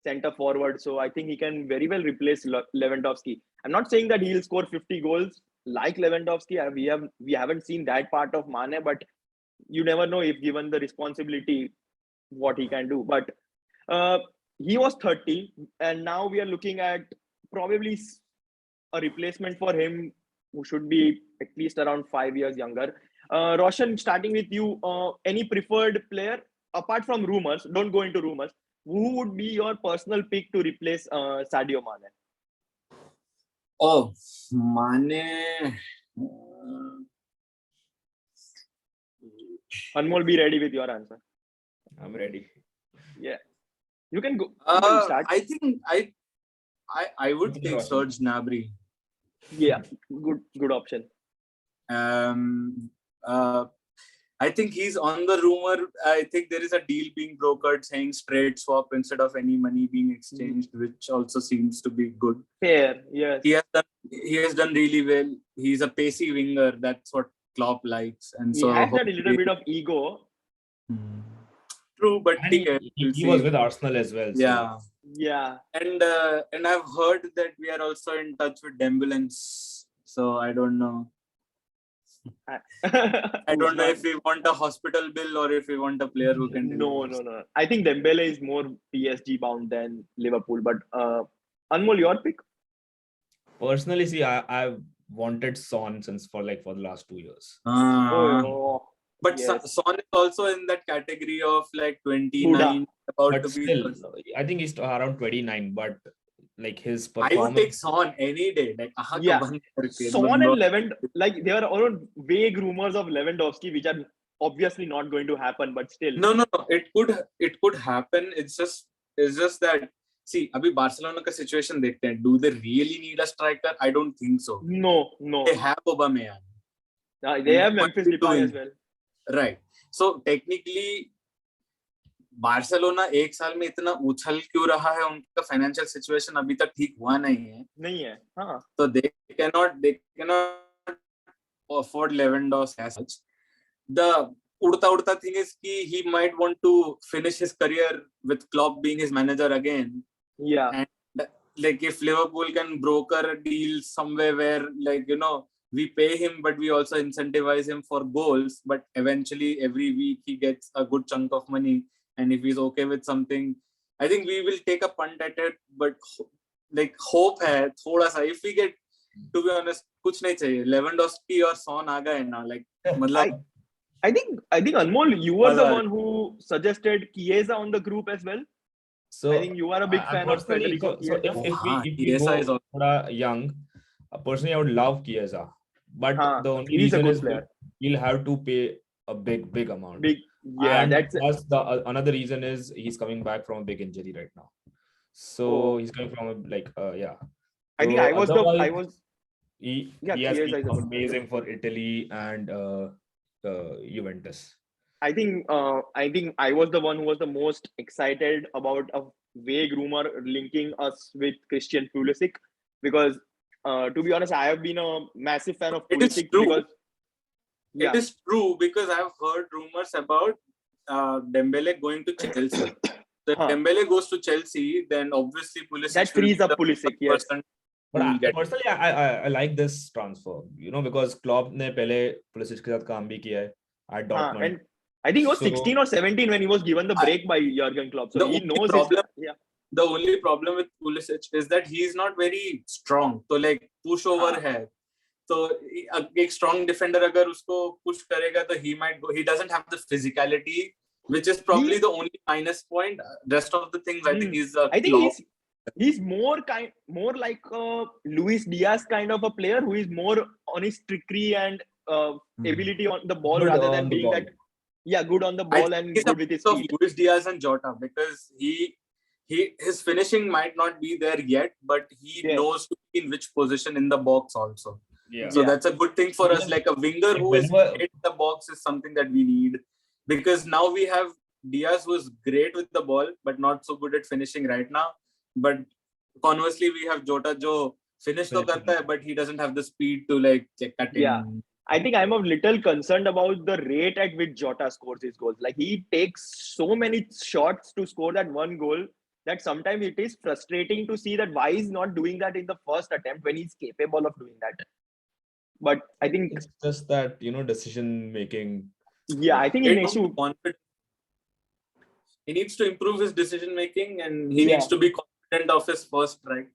Speaker 1: center forward. So I think he can very well replace Lewandowski. I'm not saying that he'll score 50 goals like Lewandowski. We haven't seen that part of Mane, but you never know if given the responsibility what he can do. But he was 30 and now we are looking at probably a replacement for him who should be at least around 5 years younger. Roshan, starting with you, any preferred player apart from rumors? Don't go into rumors. Who would be your personal pick to replace Sadio Mane?
Speaker 2: Oh, Mane.
Speaker 1: Anmol, be ready with your answer.
Speaker 3: I'm ready.
Speaker 1: Yeah. You can go.
Speaker 2: You can start. I think I would take Serge Gnabry.
Speaker 1: Yeah, good option.
Speaker 2: I think he's on the rumor. I think there is a deal being brokered saying straight swap instead of any money being exchanged, which also seems to be good.
Speaker 1: Fair, yes.
Speaker 2: He has done really well. He's a pacey winger. That's what Klopp likes, and
Speaker 1: he
Speaker 2: so
Speaker 1: has that little bit of ego.
Speaker 2: True, but
Speaker 3: he was with Arsenal as well. So.
Speaker 1: Yeah.
Speaker 2: And I've heard that we are also in touch with Dembélé, so I don't know. I don't know if we want a hospital bill or if we want a player who can.
Speaker 1: No. I think Dembélé is more PSG bound than Liverpool. But Anmol, your pick?
Speaker 3: Personally, see, I've wanted Son for the last 2 years.
Speaker 2: But yes. Son is also in that category of like 29.
Speaker 3: But still, I think he's around 29. But like his performance,
Speaker 2: I would take Son any day. Like
Speaker 1: Son and Lewandowski. Like there are all vague rumors of Lewandowski, which are obviously not going to happen. But still,
Speaker 2: no. It could happen. It's just that See, अभी Barcelona का situation देखते हैं. Do they really need a striker? I don't think so.
Speaker 1: No.
Speaker 2: They have Aubameyang.
Speaker 1: They have Memphis Depay as well.
Speaker 2: Right. So technically, Barcelona एक साल में इतना उछल क्यों रहा है? उनका फाइनेंशियल सिचुएशन अभी तक ठीक हुआ नहीं है. हाँ. So they cannot afford Lewandowski as such. The उड़ता thing is कि he might want to finish his career with Klopp being his manager again.
Speaker 1: Yeah.
Speaker 2: And like if Liverpool can broker a deal somewhere where like we pay him but we also incentivize him for goals, but eventually every week he gets a good chunk of money, and if he's okay with something, I think we will take a punt at it. But like hope है थोड़ा सा. If we get, to be honest, कुछ नहीं चाहिए. Lewandowski और Son आ गए ना, like मतलब.
Speaker 1: I think Anmol, you were the one who suggested Chiesa on the group as well. So I think you are a big fan of Federico Chiesa.
Speaker 3: So if we go young, personally I would love Chiesa, but the only reason is he'll have to pay a big amount. And plus another reason is he's coming back from a big injury right now. So he's coming from
Speaker 1: I think
Speaker 3: he has been amazing for Italy and Juventus.
Speaker 1: I think I was the one who was the most excited about a vague rumor linking us with Christian Pulisic, because to be honest, I have been a massive fan of Pulisic.
Speaker 2: It is true because I've heard rumors about Dembele going to Chelsea. So if Dembele goes to Chelsea, then obviously Pulisic
Speaker 1: that frees up Pulisic. Yes.
Speaker 3: But personally, I like this transfer, because Klopp ने पहले Pulisic के साथ काम भी किया है at Dortmund.
Speaker 1: And I think he was 16 or 17 when he was given the break by Jurgen Klopp. So he knows
Speaker 2: the only problem with Pulisic is that he is not very strong. So like push over है. So एक strong defender अगर उसको push करेगा तो he might go. He doesn't have the physicality, which is probably the only minus point. Rest of the things, I think
Speaker 1: he's more like a Luis Diaz kind of a player who is more on his trickery and ability on the ball, rather than being good on the ball and good with his feet.
Speaker 2: Luis Diaz and Jota, because his finishing might not be there yet, but he knows in which position in the box also. So that's a good thing for us. Like a winger who is great in the box is something that we need, because now we have Diaz who is great with the ball but not so good at finishing right now. But conversely, we have Jota जो finish तो करता है, but he doesn't have the speed to like cut in.
Speaker 1: Yeah, I think I'm a little concerned about the rate at which Jota scores his goals. Like he takes so many shots to score that one goal that sometimes it is frustrating to see that why he's not doing that in the first attempt when he's capable of doing that. But I think
Speaker 3: it's just that decision making.
Speaker 1: Yeah, I think
Speaker 2: he needs to improve his decision making, and he needs to be confident of his first try.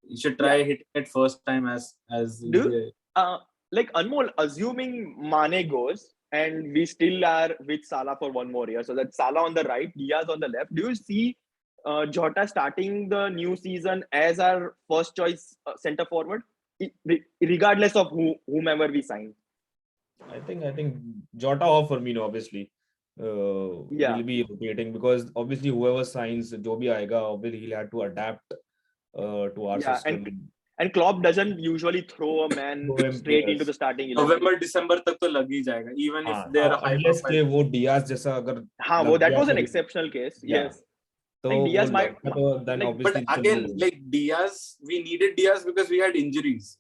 Speaker 2: He should try hitting it first time as
Speaker 1: like Anmol, assuming Mane goes and we still are with Salah for one more year, so that's Salah on the right, Diaz on the left, do you see Jota starting the new season as our first choice center forward, regardless of whomever we sign?
Speaker 3: I think Jota or Firmino obviously will be rotating, because obviously whoever signs जो भी आएगा, obviously he'll have to adapt to our system.
Speaker 1: And Klopp doesn't usually throw a man straight into the starting 11.
Speaker 2: November, December तक तो लग ही जाएगा, even if they're a high profile.
Speaker 3: Unless वो Diaz जैसा अगर
Speaker 1: that was an exceptional case. Yes.
Speaker 3: So
Speaker 1: like Diaz might.
Speaker 3: Then obviously.
Speaker 2: But again, like Diaz, we needed Diaz because we had injuries.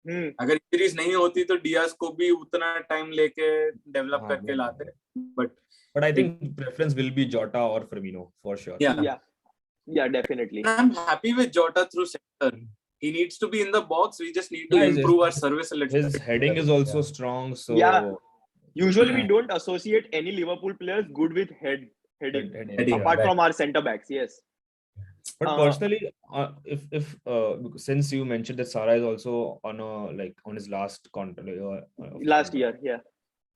Speaker 2: अगर injuries नहीं होती तो Diaz को भी उतना time लेके develop करके लाते.
Speaker 3: But I think preference will be Jota or Firmino for sure.
Speaker 1: Yeah, definitely.
Speaker 2: I'm happy with Jota through center. He needs to be in the box. We just need to improve our service a little.
Speaker 3: His heading is also strong. So
Speaker 1: usually we don't associate any Liverpool players good with heading apart from our centre backs. Yes.
Speaker 3: But personally, if since you mentioned that Salah is also on his last contract
Speaker 1: last year,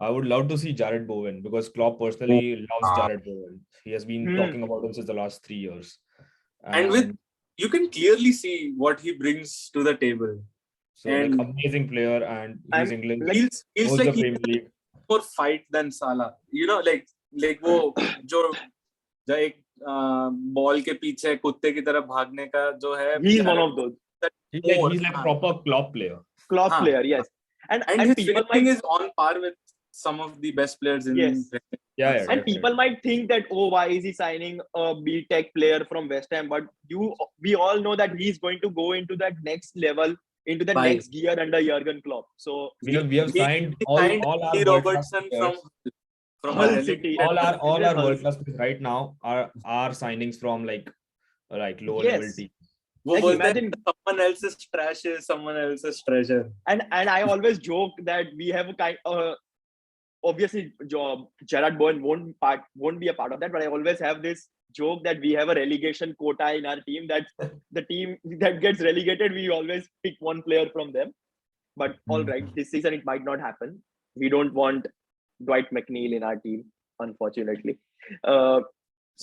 Speaker 3: I would love to see Jared Bowen, because Klopp personally loves Jared Bowen. He has been talking about him since the last 3 years.
Speaker 2: And you can clearly see what he brings to the table.
Speaker 3: So amazing player, and he's England.
Speaker 2: Feels like he has more fight than Salah. Like वो जो एक ball के पीछे कुत्ते की तरह भागने का जो है,
Speaker 1: he is one of those.
Speaker 3: He's like a proper Klopp player.
Speaker 1: Klopp player, yes.
Speaker 2: And
Speaker 1: And
Speaker 2: his
Speaker 1: people
Speaker 2: finishing
Speaker 1: might,
Speaker 2: is on par with some of the best players in
Speaker 1: yes.
Speaker 3: Yeah,
Speaker 1: And
Speaker 3: definitely.
Speaker 1: people might think that, oh, why is he signing a B-Tech player from West Ham? But we all know that he's going to go into that next level, into the next gear under Jurgen Klopp. So
Speaker 3: We have signed all our
Speaker 2: Andy
Speaker 3: world class
Speaker 2: Robertson
Speaker 3: players.
Speaker 2: from
Speaker 1: Hull
Speaker 2: a
Speaker 1: City.
Speaker 3: All our
Speaker 1: Hull
Speaker 3: world class players right now are signings from like low
Speaker 1: Yes.
Speaker 3: level teams.
Speaker 2: वो
Speaker 1: Like
Speaker 2: बोलते हैं
Speaker 1: imagine,
Speaker 2: someone else's trash is someone else's treasure.
Speaker 1: and I always joke that we have a kind obviously Gerard Bowen won't be a part of that, but I always have this joke that we have a relegation quota in our team, that the team that gets relegated, we always pick one player from them. But all right, this season it might not happen. We don't want Dwight McNeil in our team, unfortunately. So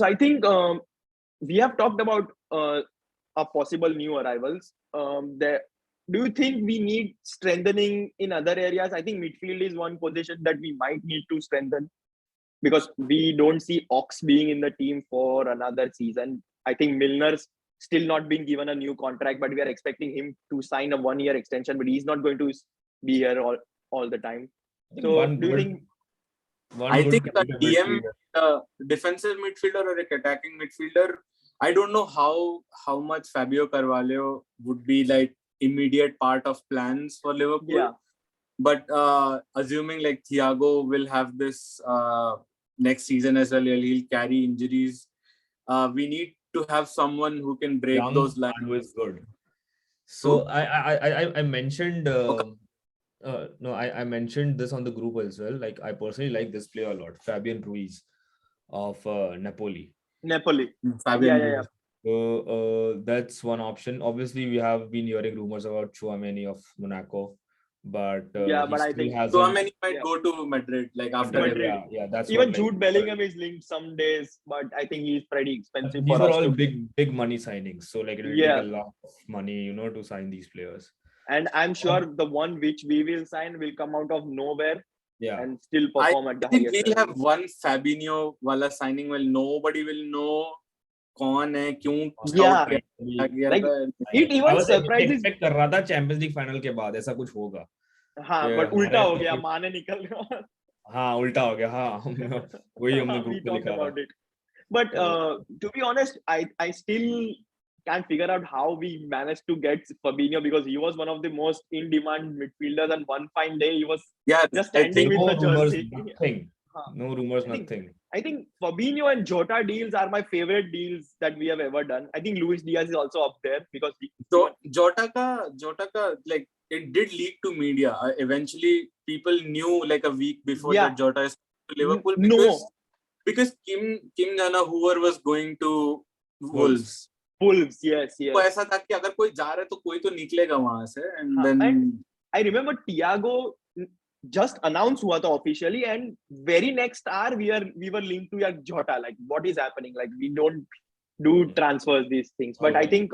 Speaker 1: I think we have talked about a possible new arrivals. Do you think we need strengthening in other areas? I think midfield is one position that we might need to strengthen, because we don't see Ox being in the team for another season. I think Milner's still not been given a new contract, but we are expecting him to sign a 1-year extension, but he's not going to be here all the time. So do you think?
Speaker 2: I think a DM, defensive midfielder or a attacking midfielder, I don't know how much Fabio Carvalho would be like immediate part of plans for Liverpool.
Speaker 1: Yeah.
Speaker 2: But assuming like Thiago will have this next season as well, he'll carry injuries. We need to have someone who can break those lines.
Speaker 3: Who is good. So I mentioned I mentioned this on the group as well. Like I personally like this player a lot, Fabian Ruiz of Napoli.
Speaker 2: Fabian Ruiz.
Speaker 3: So that's one option. Obviously, we have been hearing rumors about Tchouaméni of Monaco, but
Speaker 1: but I think
Speaker 2: Tchouaméni might go to Madrid like after
Speaker 1: Madrid.
Speaker 3: Yeah, that's
Speaker 1: even Jude Bellingham is linked some days, but I think he's pretty expensive.
Speaker 3: These are all big money signings, so like it will take a lot of money, to sign these players.
Speaker 1: And I'm sure the one which we will sign will come out of nowhere.
Speaker 3: Yeah,
Speaker 1: and still perform at the highest
Speaker 2: level. I think we'll have one Fabinho wala signing. Well, nobody will know कौन है क्यों.
Speaker 1: Like it even surprises.
Speaker 3: Expect कर रहा था Champions League final के बाद ऐसा कुछ होगा.
Speaker 1: हाँ, but उल्टा हो गया, माने निकल गया.
Speaker 3: हाँ, उल्टा हो गया. हाँ, वही हमने group में लिखा था.
Speaker 1: But to be honest, I still can't figure out how we managed to get Fabinho, because he was one of the most in-demand midfielders, and one fine day he was just standing with the jersey.
Speaker 3: No rumors, nothing.
Speaker 1: I think Fabinho and Jota deals are my favorite deals that we have ever done. I think Luis Diaz is also up there, because
Speaker 2: Jota ka like it did leak to media. Eventually, people knew like a week before that Jota is to Liverpool because Kim Jana-Hoover was going to Wolves.
Speaker 1: Yes.
Speaker 2: तो ऐसा था कि अगर कोई जा रहा है तो कोई तो निकलेगा वहां से. And then
Speaker 1: I remember Thiago just announced हुआ था officially, and very next hour we were linked to Jota. Like, what is happening? Like, we don't do transfers, these things. But I think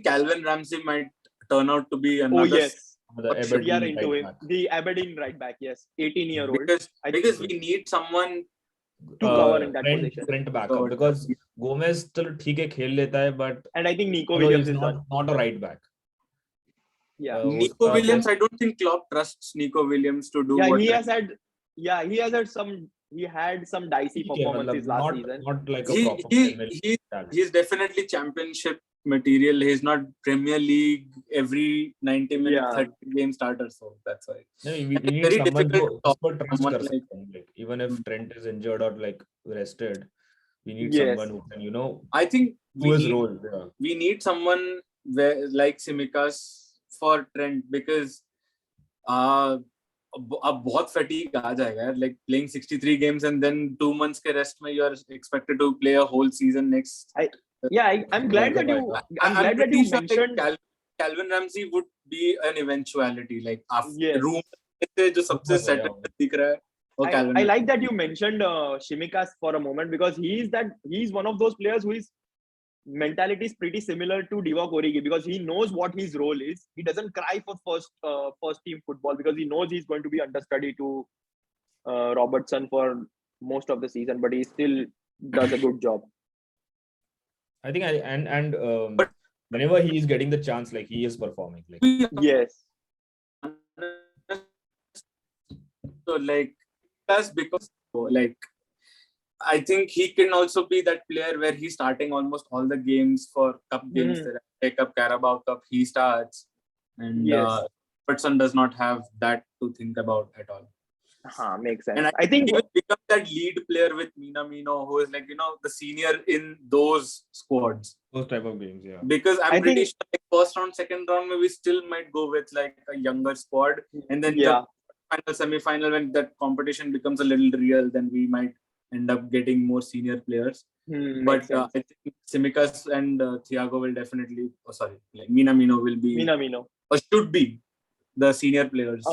Speaker 2: Calvin Ramsey might turn out to be another.
Speaker 1: Oh yes,
Speaker 3: we
Speaker 1: are into him. The Aberdeen right back. Yes, 18-year-old.
Speaker 2: Because we need someone
Speaker 1: to cover in that position.
Speaker 3: Front backup, because Gomez still ठीक है खेल लेता है, but
Speaker 1: and I think Nico Williams is
Speaker 3: not a right back.
Speaker 1: Yeah,
Speaker 2: Nico Williams. I don't think Klopp trusts Nico Williams to do.
Speaker 1: He had some dicey performances last season.
Speaker 3: Not like a proper.
Speaker 2: He's definitely championship material. He's not Premier League every 90 minutes, 30 game starter. So that's why.
Speaker 3: No, we need someone who trust like, even if Trent is injured or like rested, we need someone who can,
Speaker 2: I think
Speaker 3: we
Speaker 2: need someone like Tsimikas for Trent, because अब बहुत fatigue आ जाएगा, like playing 63 games and then 2 months के rest में you are expected to play a whole season next.
Speaker 1: I'm glad that you mentioned
Speaker 2: Calvin Ramsey would be an eventuality, like after room जो सबसे settled दिख रहा है.
Speaker 1: I like that you mentioned Tsimikas for a moment, because he's one of those players whose mentality is pretty similar to Divock Origi, because he knows what his role is. He doesn't cry for first team football, because he knows he's going to be understudy to Robertson for most of the season, but he still does a good job.
Speaker 3: I think whenever he is getting the chance, like he is performing. Like
Speaker 1: Yes.
Speaker 2: So like that's because like I think he can also be that player where he's starting almost all the games for cup games. The Cup, Carabao Cup, he starts, and Robertson does not have that to think about at all.
Speaker 1: Makes sense.
Speaker 2: And I think he will become that lead player with Minamino, who is like the senior in those squads.
Speaker 3: Those type of games, yeah.
Speaker 2: Because I'm pretty sure like first round, second round, we still might go with like a younger squad, and then the final, semi-final, when that competition becomes a little real, then we might end up getting more senior players. But I think Tsimikas and Thiago will definitely, like Minamino will be, or should be, the senior players.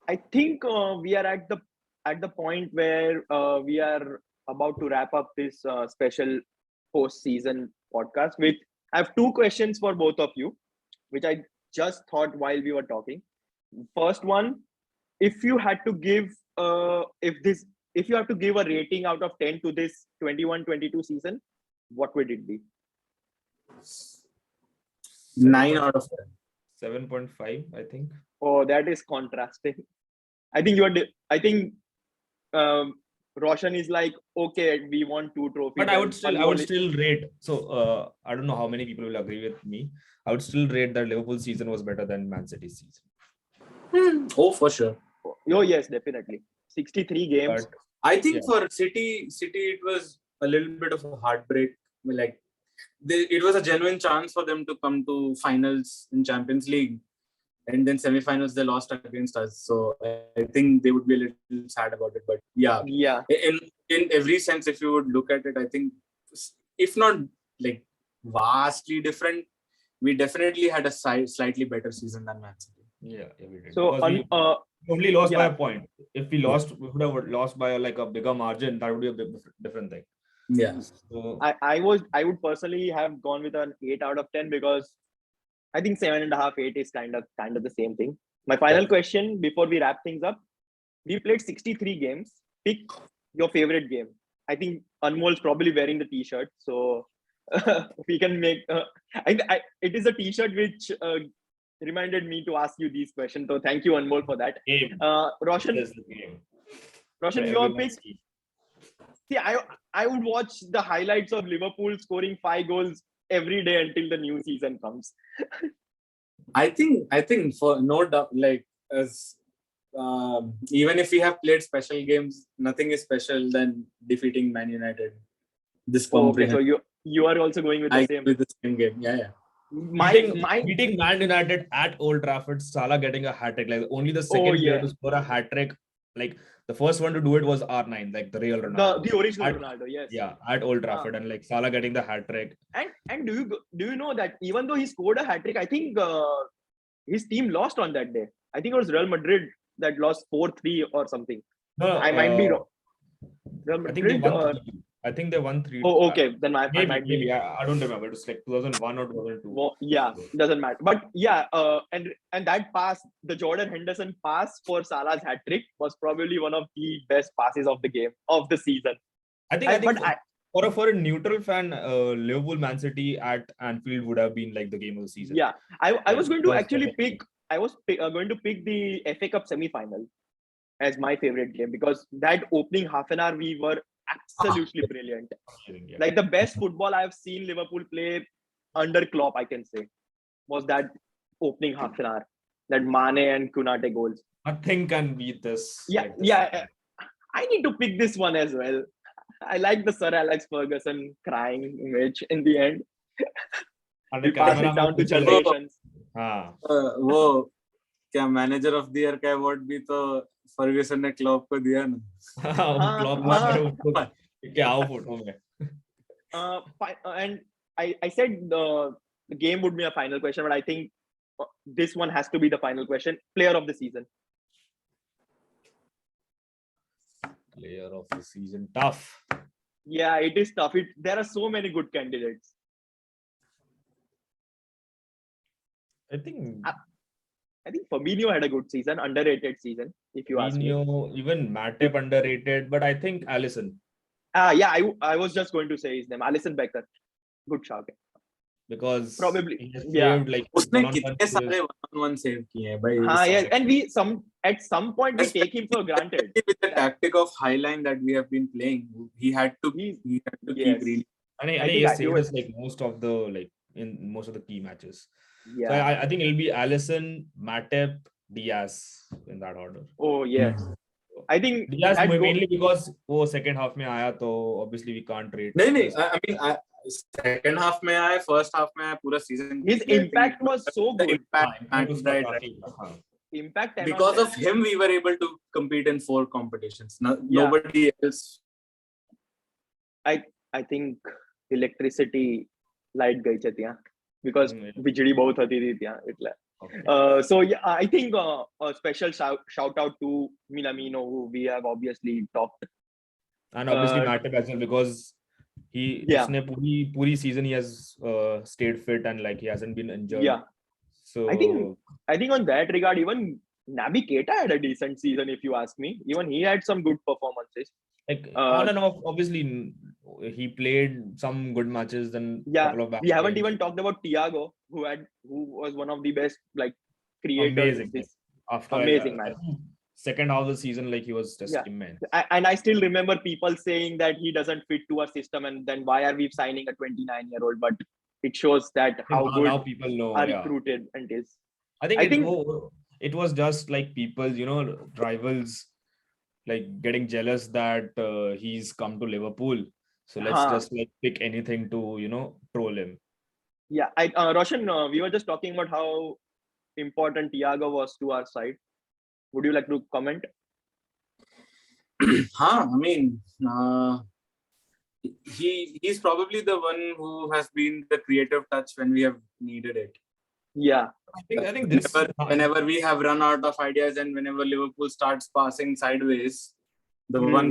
Speaker 1: I think we are at the point where we are about to wrap up this special post-season podcast. I have two questions for both of you, which I just thought while we were talking. First one, if you had to give if you have to give a rating out of 10 to this 21-22 season, what would it be?
Speaker 2: 9 out of 10.
Speaker 3: 7.5, I think.
Speaker 1: Oh, that is contrasting. I think Roshan is like, okay, we want 2 trophies.
Speaker 3: But I would still rate. So I don't know how many people will agree with me. I would still rate that Liverpool season was better than Man City's season.
Speaker 2: Oh, for sure.
Speaker 1: Oh, yes, definitely. 63 games.
Speaker 2: But I think for City, it was a little bit of a heartbreak. Like it was a genuine chance for them to come to finals in Champions League, and then semi-finals they lost against us. So I think they would be a little sad about it. But yeah, in every sense, if you would look at it, I think if not like vastly different, we definitely had a slightly better season than Man City.
Speaker 3: Yeah, we did.
Speaker 1: So
Speaker 3: we only lost by a point. If we would have lost by like a bigger margin, that would be a different thing.
Speaker 2: Yeah.
Speaker 1: So I would personally have gone with an 8 out of 10 because I think 7.5, 8 is kind of the same thing. My final question before we wrap things up: we played 63 games. Pick your favorite game. I think Anmol's probably wearing the T-shirt, so we can make. It is a T-shirt which reminded me to ask you these questions. So thank you, Anmol, for that. Roshan, your pick. See, I would watch the highlights of Liverpool scoring 5 goals every day until the new season comes.
Speaker 2: I think for no doubt, like as even if we have played special games, nothing is special than defeating Man United.
Speaker 1: Okay, so you are also going with the
Speaker 2: same game. Yeah.
Speaker 3: Beating Man United at Old Trafford, Salah getting a hat trick, like only the second player to score a hat trick. Like the first one to do it was R9, like the real Ronaldo.
Speaker 1: The original Ronaldo, yes.
Speaker 3: Yeah, at Old Trafford, and like Salah getting the hat trick.
Speaker 1: And do you know that even though he scored a hat trick, I think his team lost on that day. I think it was Real Madrid that lost 4-3 or something. No, I might be wrong. Real Madrid
Speaker 3: I think they won 3.
Speaker 1: Oh, okay. Then I might
Speaker 3: be. I don't remember. It was like 2001 or 2002.
Speaker 1: Well, yeah, doesn't matter. But yeah, and that pass, the Jordan Henderson pass for Salah's hat trick was probably one of the best passes of the season.
Speaker 3: I think for a neutral fan, Liverpool Man City at Anfield would have been like the game of the season.
Speaker 1: Yeah, I was going to actually pick. I was going to pick the FA Cup semi-final as my favorite game because that opening half an hour we were absolutely brilliant. Yeah. Like the best football I've seen Liverpool play under Klopp, I can say, was that opening half an hour. That Mane and Konate goals.
Speaker 3: Nothing can beat this.
Speaker 1: Yeah. I need to pick this one as well. I like the Sir Alex Ferguson crying image in the end. We pass it down to generations.
Speaker 2: वो क्या manager of the year का award भी तो Fergusson ने Klopp को दिया ना.
Speaker 3: Klopp क्या आओ फोटो में.
Speaker 1: And I said the game would be a final question, but I think this one has to be the final question. Player of the season.
Speaker 3: Player of the season, tough.
Speaker 1: Yeah, it is tough. There are so many good candidates. I think Fabinho had a good season, underrated season, if you ask me.
Speaker 3: Even Matip underrated, but I think Alisson.
Speaker 1: I was just going to say his name, Alisson Becker. Good shout.
Speaker 3: because
Speaker 1: Probably,
Speaker 3: he has
Speaker 1: yeah.
Speaker 3: saved like
Speaker 2: उसने
Speaker 3: one-on-one
Speaker 2: कितने
Speaker 3: saves.
Speaker 2: सारे one-on-one save किए हैं भाई.
Speaker 1: हाँ, yeah, and at some point we take him for granted.
Speaker 2: With the tactic of high line that we have been playing, he had to
Speaker 1: Yes.
Speaker 2: keep really.
Speaker 3: And
Speaker 1: I
Speaker 3: he
Speaker 1: think
Speaker 3: has
Speaker 1: he
Speaker 3: saved
Speaker 1: was-
Speaker 3: us like in most of the key matches.
Speaker 1: Yeah.
Speaker 3: So I think it'll be Alisson, Matip, Diaz in that order.
Speaker 1: Oh yes. I think
Speaker 3: Diaz
Speaker 1: that
Speaker 3: mainly because वो second half में आया तो obviously we can't rate.
Speaker 2: नहीं, I mean, second half में आया, first half में आया, पूरा season.
Speaker 1: His impact was so good.
Speaker 3: Impact was
Speaker 2: right.
Speaker 1: Impact 10
Speaker 2: Because
Speaker 1: on
Speaker 2: of him, we were able to compete in 4 competitions.
Speaker 1: Yeah.
Speaker 2: Nobody else.
Speaker 1: I think electricity light गई છે ત્યાં because बिजली बहुत હતી ત્યાં એટલે. So yeah, I think a special shout out to Minamino, who we have obviously talked.
Speaker 3: And obviously Matip as well, because उसने पूरी season he has stayed fit and like he hasn't been injured.
Speaker 1: Yeah.
Speaker 3: So
Speaker 1: I think on that regard, even Naby Keita had a decent season, if you ask me. Even he had some good performances.
Speaker 3: Like on and off, obviously he played some good matches. Then couple of bad
Speaker 1: we haven't
Speaker 3: games.
Speaker 1: even talked about Thiago, who was one of the best like creators. Amazing man.
Speaker 3: Second half of the season, like he was just immense.
Speaker 1: And I still remember people saying that he doesn't fit to our system, and then why are we signing a 29-year-old? But it shows that how good
Speaker 3: now people know
Speaker 1: are recruited and is.
Speaker 3: I think it was just like people, rivals, like getting jealous that he's come to Liverpool. So let's just like pick anything to troll him.
Speaker 1: Yeah, Roshan, we were just talking about how important Thiago was to our side. Would you like to comment?
Speaker 2: I mean, he's probably the one who has been the creative touch when we have needed it.
Speaker 1: Yeah,
Speaker 3: I think this
Speaker 2: whenever we have run out of ideas and whenever Liverpool starts passing sideways, the one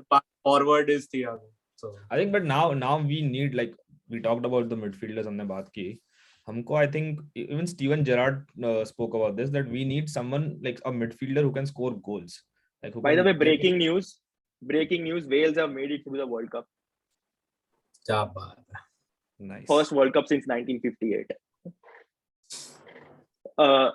Speaker 2: pass forward is Thiago. So
Speaker 3: I think, but now we need, like we talked about the midfielders हमने बात की. I think even Steven Gerrard spoke about this, that we need someone like a midfielder who can score goals. Like
Speaker 1: by the way, breaking news, Wales have made it through the World Cup.
Speaker 2: Nice.
Speaker 1: First World Cup since 1958.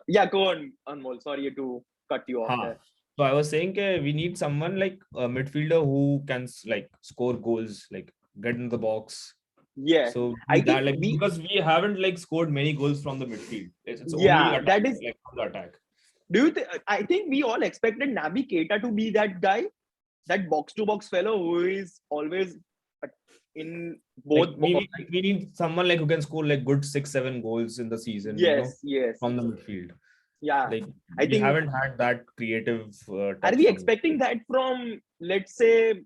Speaker 1: Yeah, go on, Anmol. Sorry to cut you off there.
Speaker 3: So I was saying we need someone like a midfielder who can like score goals, like get in the box.
Speaker 1: Yeah.
Speaker 3: So because we haven't like scored many goals from the midfield. It's only
Speaker 1: attack, that is
Speaker 3: like from the attack.
Speaker 1: Do you I think we all expected Naby Keita to be that guy, that box-to-box fellow who is always in both.
Speaker 3: Like we need someone like who can score like good 6-7 goals in the season.
Speaker 1: Yes,
Speaker 3: from the midfield.
Speaker 1: Yeah,
Speaker 3: like we haven't had that creative.
Speaker 1: Are we expecting that from, let's say,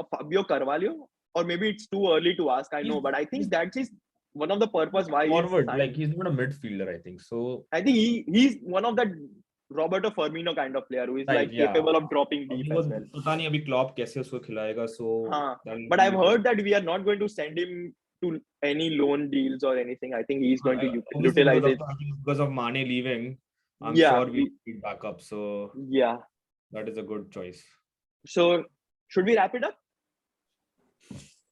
Speaker 1: Fabio Carvalho? Or maybe it's too early to ask. I know, but I think that is one of the purpose why
Speaker 3: forward. Like he's not a midfielder, I think. So
Speaker 1: I think he's one of that Roberto Firmino kind of player who is capable of dropping deep as well.
Speaker 3: पता नहीं अभी Klopp कैसे उसको खिलाएगा. So
Speaker 1: but I've heard that we are not going to send him to any loan deals or anything. I think he's going to utilize it
Speaker 3: because of Mane leaving. I'm sure we need backup. So
Speaker 1: yeah,
Speaker 3: that is a good choice.
Speaker 1: So should we wrap it up?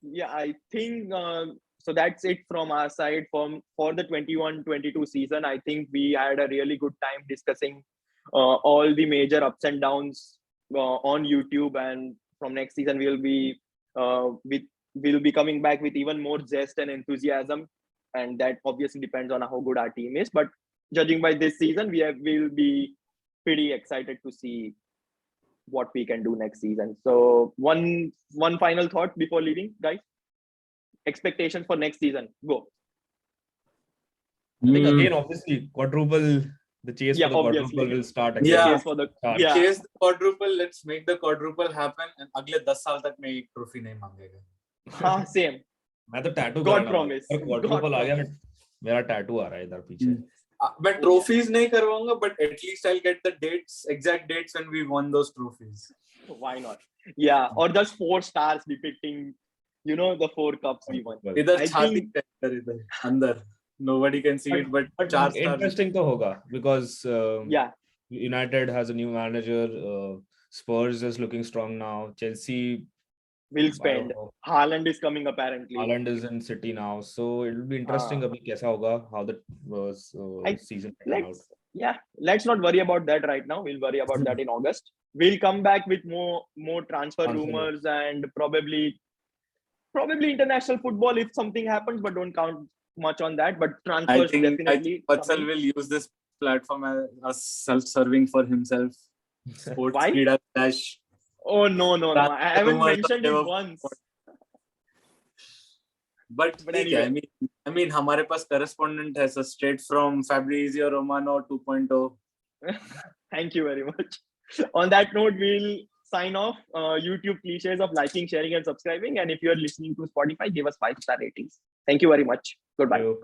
Speaker 1: Yeah, I think so. That's it from our side for the 21-22 season. I think we had a really good time discussing all the major ups and downs on YouTube, and from next season we'll be coming back with even more zest and enthusiasm, and that obviously depends on how good our team is. But judging by this season, we'll be pretty excited to see what we can do next season. So one final thought before leaving, guys. Expectations for next season. Go.
Speaker 3: I think again, obviously, quadruple. The chase for the quadruple will start again.
Speaker 2: Chase the quadruple. Let's make the quadruple happen. And अगले 10 साल तक मैं एक trophy नहीं मांगेगा.
Speaker 1: हाँ, same.
Speaker 3: मैं तो tattoo
Speaker 1: God promise.
Speaker 3: Quadruple आ गया, मेरा tattoo आ रहा है इधर पीछे.
Speaker 2: मैं trophies नहीं करवाऊंगा, but at least I'll get the exact dates when we won those trophies.
Speaker 1: Why not? Yeah, or just 4 stars depicting, the 4 cups we won.
Speaker 2: इधर छाती इधर अंदर. Nobody can see it, but
Speaker 3: interesting to hoga because United has a new manager. Spurs is looking strong now. Chelsea
Speaker 1: will spend. Haaland is coming apparently.
Speaker 3: Haaland is in City now, so it will be interesting abhi kaisa hoga, how the season will turn out.
Speaker 1: Yeah, let's not worry about that right now. We'll worry about that in August. We'll come back with more transfer rumors and probably international football if something happens, but don't count much on that. But transfers definitely.
Speaker 2: I think Vatsal will use this platform as self-serving for himself. Sports Krida Dash.
Speaker 1: Oh no! I haven't mentioned it once.
Speaker 2: But anyway. I mean, हमारे पास correspondent है, so straight from Fabrizio Romano 2.0.
Speaker 1: Thank you very much. On that note, we'll sign off. YouTube cliches of liking, sharing, and subscribing. And if you're listening to Spotify, give us 5-star ratings. Thank you very much. Goodbye.